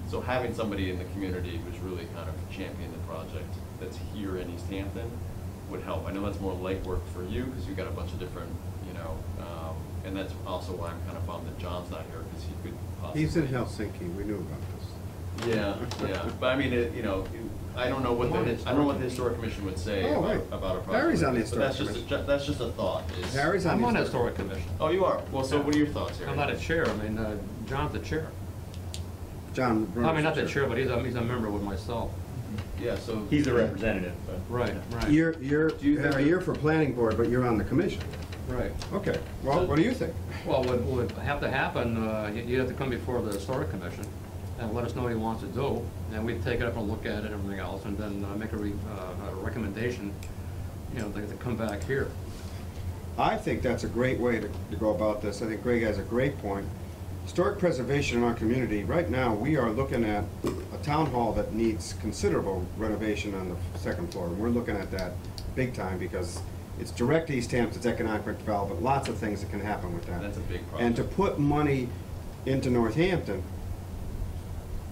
So having somebody in the community who's really kind of championing the project that's here in East Hampton would help. I know that's more legwork for you because you've got a bunch of different, you know, and that's also why I'm kind of bummed that John's not here because he could possibly. He's in Helsinki, we knew about this. Yeah, but I mean, you know, I don't know what the Historic Commission would say Oh, right. about a project. Harry's on the like this, but Historic Commission. That's just a thought. Harry's on I'm the on the Historic- Historic Commission. Oh, you are? Well, so what are your thoughts, Harry? I'm not a chair, I mean, John's the chair. John. I mean, not the chair, but he's a member with myself. Yeah, so. He's the representative, but. Right. You're for planning board, but you're on the commission. Right. Okay, well, what do you think? Well, what would have to happen, you'd have to come before the Historic Commission and let us know what he wants to do, and we'd take it up and look at it and everything else, and then make a recommendation, you know, to come back here. I think that's a great way to go about this. I think Greg has a great point. Historic preservation in our community, right now, we are looking at a town hall that needs considerable renovation on the second floor. And we're looking at that big time because it's direct East Hampton's economic development, lots of things that can happen with that. That's a big project. And to put money into Northampton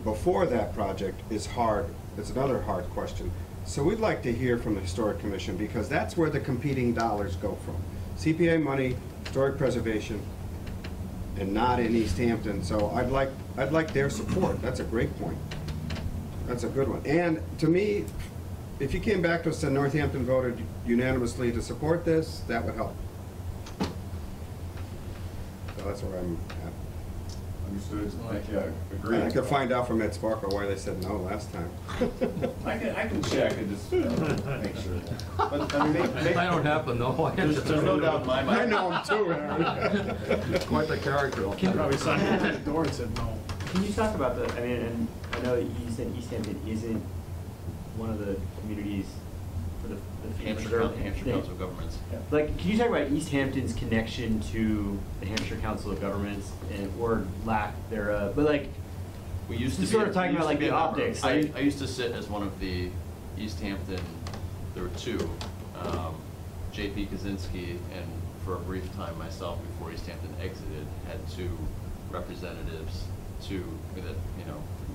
before that project is hard. It's another hard question. So we'd like to hear from the Historic Commission because that's where the competing dollars go from. CPA money, historic preservation, and not in East Hampton. So I'd like their support. That's a great point. That's a good one. And to me, if you came back to us and Northampton voted unanimously to support this, that would help. So that's where I'm at. Understood. Yeah, agreed. I could find out from Ed Sparkle why they said no last time. I can check and just make sure. But, I mean, I don't have to know. There's no doubt in my mind. I know him too, Harry. Quite the character. Probably signed at the door and said no. Can you talk about I mean, and I know that you said East Hampton isn't one of the communities for the Hampshire Council of Governments. Like, can you talk about East Hampton's connection to the Hampshire Council of Governments and or lack thereof? But like, We used to be. sort of talking we about used to like be the a member. optics. I Like, used to sit as one of the East Hampton, there were two, J.P. Kaczynski and for a brief time myself before East Hampton exited, had two representatives,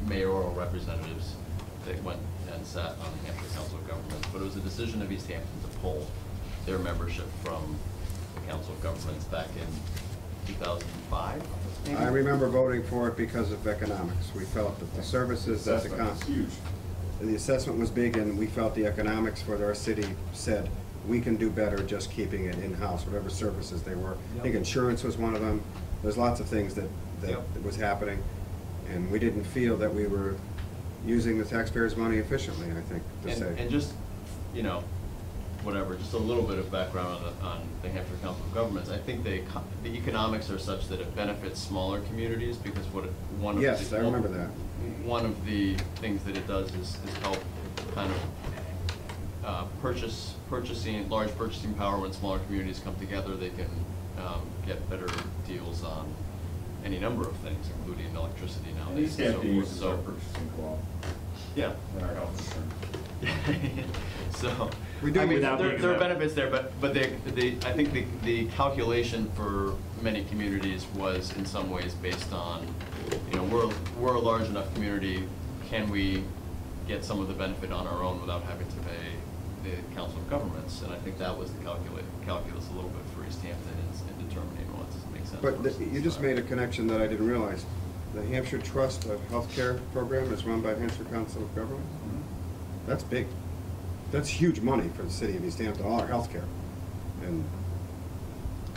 mayoral representatives that went and sat on the Hampshire Council of Governments. But it was a decision of East Hampton to pull their membership from the Council of Governments back in 2005. I remember voting for it because of economics. We felt that the services that the Assessment is huge. the assessment was big, and we felt the economics for our city said we can do better just keeping it in-house, whatever services they were. I think insurance was one of them. There's lots of things that was happening, and we didn't feel that we were using the taxpayers' money efficiently, I think, to say. And just, you know, whatever, just a little bit of background on the Hampshire Council of Governments. I think the economics are such that it benefits smaller communities because Yes, I remember that. One of the things that it does is help kind of purchasing large purchasing power. When smaller communities come together, they can get better deals on any number of things, including electricity nowadays. East Hampton uses our purchasing co-op. Yeah. And our health insurance. So, We do I mean, without there are benefits there, but I think the calculation for many communities was in some ways based on, you know, we're a large enough community, can we get some of the benefit on our own without having to pay the Council of Governments? And I think that was the calculus a little bit for East Hampton in determining what does make sense. But for us. you just made a connection that I didn't realize. the Hampshire Trust of Healthcare program is run by Hampshire Council of Governments. That's big. That's huge money for the city of East Hampton, all our healthcare. And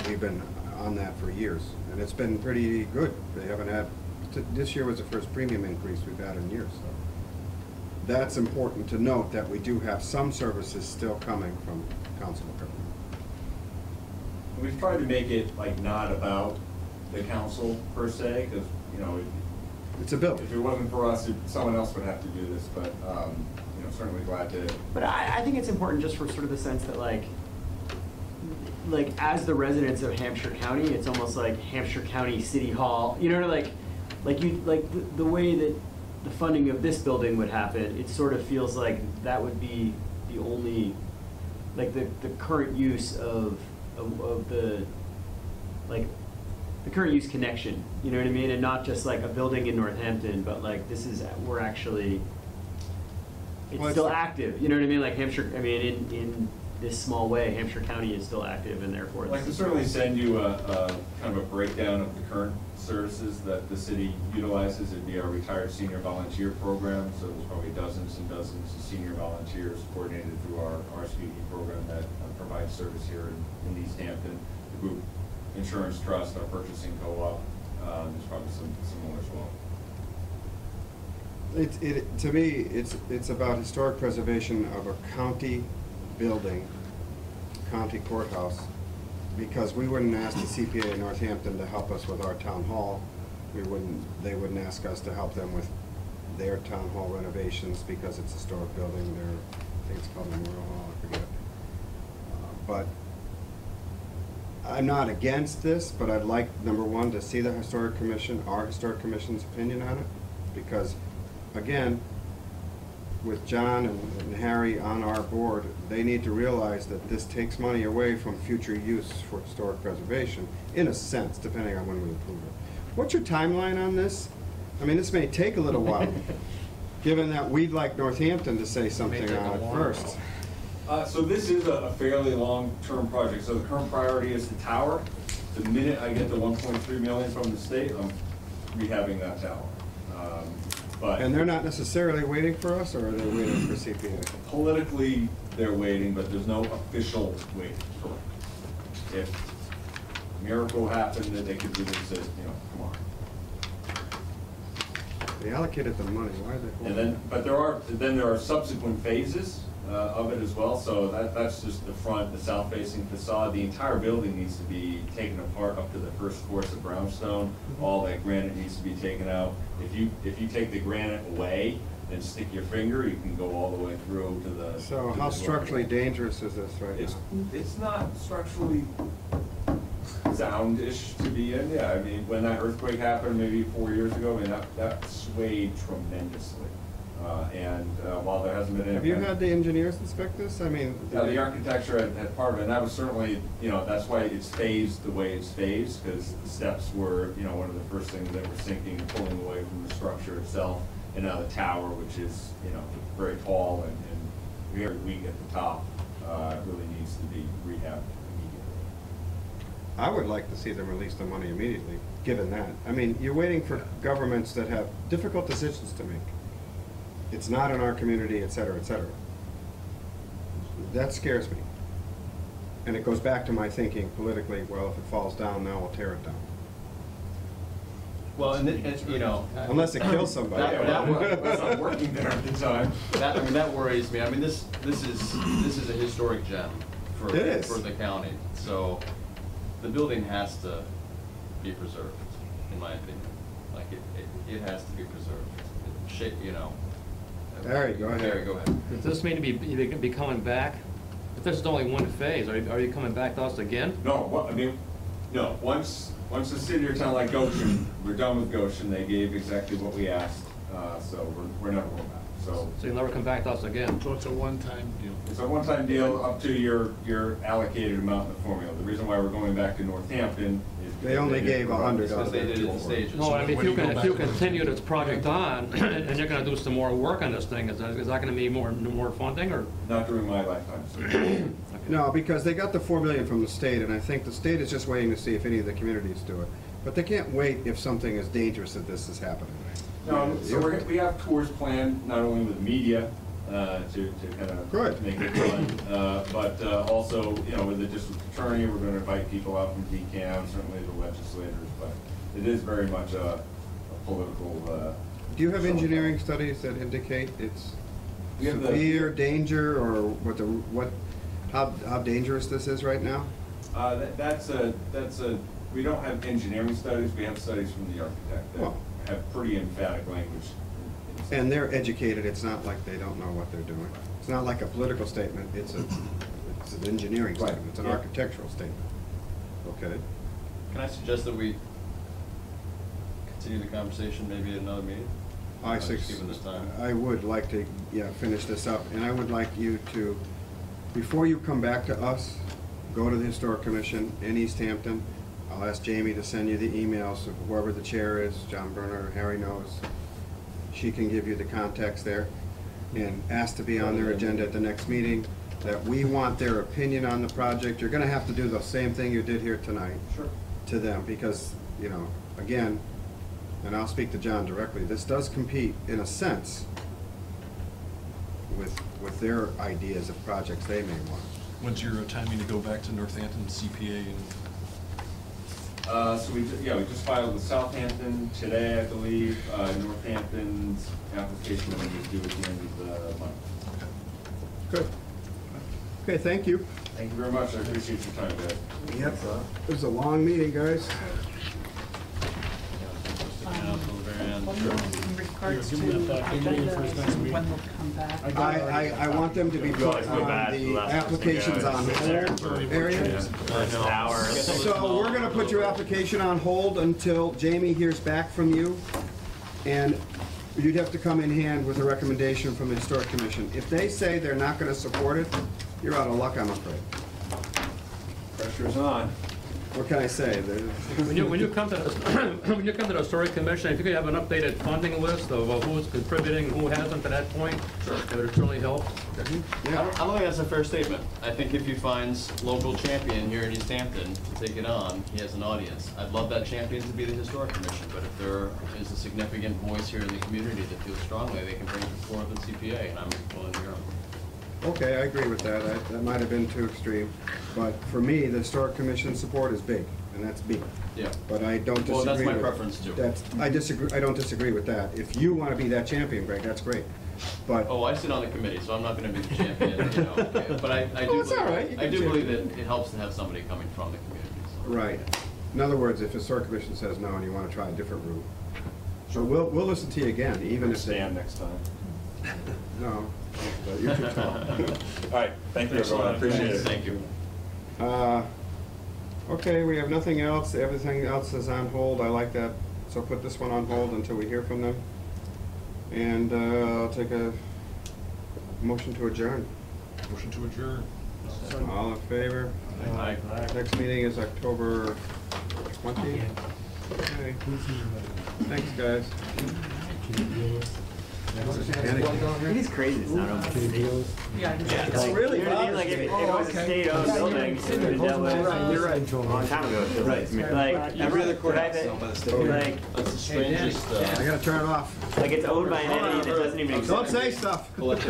we've been on that for years, and it's been pretty good. They haven't had, this year was the first premium increase we've had in years, so. That's important to note, that we do have some services still coming from Council of Government. We've tried to make it like not about the council per se, because, you know, it's a bill. If it wasn't for us, someone else would have to do this, but, you know, certainly glad to. But I think it's important just for sort of the sense that like as the residents of Hampshire County, it's almost like Hampshire County City Hall, you know, like the way that the funding of this building would happen, it sort of feels like that would be the only, like the current use of the, like, the current use connection, you know what I mean? And not just like a building in Northampton, but like this is, we're actually, it's still active, you know what I mean? Like Hampshire, I mean, in this small way, Hampshire County is still active, and therefore. I'd like to certainly send you a kind of a breakdown of the current services that the city utilizes. It'd be our retired senior volunteer program, so there's probably dozens and dozens of senior volunteers coordinated through our RSVP program that provides service here in East Hampton. The Group Insurance Trust, our purchasing co-op, there's probably some more as well. To me, it's about historic preservation of a county building, county courthouse, because we wouldn't ask the CPA in Northampton to help us with our town hall. They wouldn't ask us to help them with their town hall renovations because it's a historic building. I think it's called Memorial Hall, I forget. But I'm not against this, but I'd like, number one, to see the Historic Commission, our Historic Commission's opinion on it, because, again, with John and Harry on our board, they need to realize that this takes money away from future use for historic preservation, in a sense, depending on when we approve it. What's your timeline on this? I mean, this may take a little while, given that we'd like Northampton to say something on it first. So this is a fairly long-term project. So the current priority is the tower. The minute I get the 1.3 million from the state, I'm rehabbing that tower. And they're not necessarily waiting for us, or are they waiting for CPA? Politically, they're waiting, but there's no official wait. Correct. If a miracle happened that they could do this, you know, come on. They allocated the money. Why are they holding? And then, but there are subsequent phases of it as well. So that's just the front, the south-facing facade. The entire building needs to be taken apart up to the first course of brownstone. All that granite needs to be taken out. If you take the granite away and stick your finger, you can go all the way through to the. So how structurally dangerous is this right now? It's not structurally soundish to be in. Yeah, I mean, when that earthquake happened maybe 4 years ago, I mean, that swayed tremendously. While there hasn't been any. Have you had the engineers inspect this? I mean. Yeah, the architecture had part of it, and that was certainly, you know, that's why it's phased the way it's phased, because the steps were, you know, one of the first things that were sinking and pulling away from the structure itself. And now the tower, which is, you know, very tall and very weak at the top, really needs to be rehabbed immediately. I would like to see them release the money immediately, given that. I mean, you're waiting for governments that have difficult decisions to make. It's not in our community, et cetera, et cetera. That scares me. And it goes back to my thinking politically, well, if it falls down, now we'll tear it down. Well, and you know. Unless it kills somebody. It's not working there at the time. I mean, that worries me. I mean, this is a historic gem for the county. So the building has to be preserved, in my opinion. Like it has to be preserved. You know. Harry, go ahead. Harry, go ahead. Does this mean to be coming back? If this is only one phase, are you coming back to us again? No, well, I mean, no. Once a city or town like Goshen, we're done with Goshen. They gave exactly what we asked, so we're never going back. So you'll never come back to us again. So it's a one-time deal. It's a one-time deal up to your allocated amount in the formula. The reason why we're going back to Northampton is they only gave 100. Because they did it in stages. No, I mean, if you continue this project on, and you're gonna do some more work on this thing, is that gonna be more funding, or? Not during my lifetime, sir. No, because they got the $4 million from the state, and I think the state is just waiting to see if any of the communities do it. But they can't wait if something is dangerous that this is happening. No, so we have tours planned, not only with media, to kind of Good. make it fun, but also, you know, with the district attorney, we're gonna invite people out from DCAM, certainly the legislators, but it is very much a political, Do you have engineering studies that indicate it's We have the- severe danger, or how dangerous this is right now? that's a, we don't have engineering studies, we have studies from the architect that Well. have pretty emphatic language. And they're educated, it's not like they don't know what they're doing. It's not like a political statement, it's an engineering Right, statement, it's an yeah. architectural statement. Okay? Can I suggest that we continue the conversation maybe at another meeting? Just given this time. I would like to, finish this up, and I would like you to, before you come back to us, go to the Historic Commission in East Hampton. I'll ask Jamie to send you the emails of whoever the chair is, John Berner, Harry knows. She can give you the context there, and ask to be on their agenda at the next meeting, that we want their opinion on the project. You're gonna have to do the same thing you did here tonight. Sure. To them, because, again, and I'll speak to John directly, this does compete, in a sense, with their ideas of projects they may want. When's your timing to go back to Northampton CPA and? So we just filed with Southampton today, I believe. Northampton's application is due at the end of the month. Good. Okay, thank you. Thank you very much, I appreciate your time, guys. Yep, it was a long meeting, guys. In regards to agendas, when they'll come back. I want them to be put on the applications on hold area. So we're gonna put your application on hold until Jamie hears back from you, and you'd have to come in hand with a recommendation from the Historic Commission. If they say they're not gonna support it, you're out of luck, I'm afraid. Pressure's on. What can I say? When you come to, when you come to the Historic Commission, if you could have an updated funding list of who's contributing, who hasn't to that point, it would certainly help. I don't think that's a fair statement. I think if he finds local champion here in East Hampton to take it on, he has an audience. I'd love that champion to be the Historic Commission, but if there is a significant voice here in the community that feels strongly, they can bring it before the CPA, and I'm willing to hear them. Okay, I agree with that. That might have been too extreme. But for me, the Historic Commission support is big, and that's big. Yeah. But I don't disagree. Well, that's my with- preference, too. I don't disagree with that. If you want to be that champion, Greg, that's great. But Oh, I sit on the committee, so I'm not gonna be the champion, but I do Oh, it's all right. believe, You I can do believe champion. that it helps to have somebody coming from the community, so. right. In other words, if the Historic Commission says no and you want to try a different route, so we'll listen to you again, even if they. Stand next time. No, but you can talk. All right, thank you, everyone, I appreciate it. Thank you. Okay, we have nothing else. Everything else is on hold. I like that. So put this one on hold until we hear from them. And I'll take a motion to adjourn. Motion to adjourn. All in favor? Aye. Next meeting is October 20th. Okay. Thanks, guys. It is crazy, it's not open space. Yeah. It's really like if it was a state-owned building, it would have been dealt with a long time ago. It feels like to me. Like Every other courthouse is private- owned by the state. Like, That's the strangest, I gotta turn it off. like it's owned by an entity that doesn't even exist. Don't say stuff. collective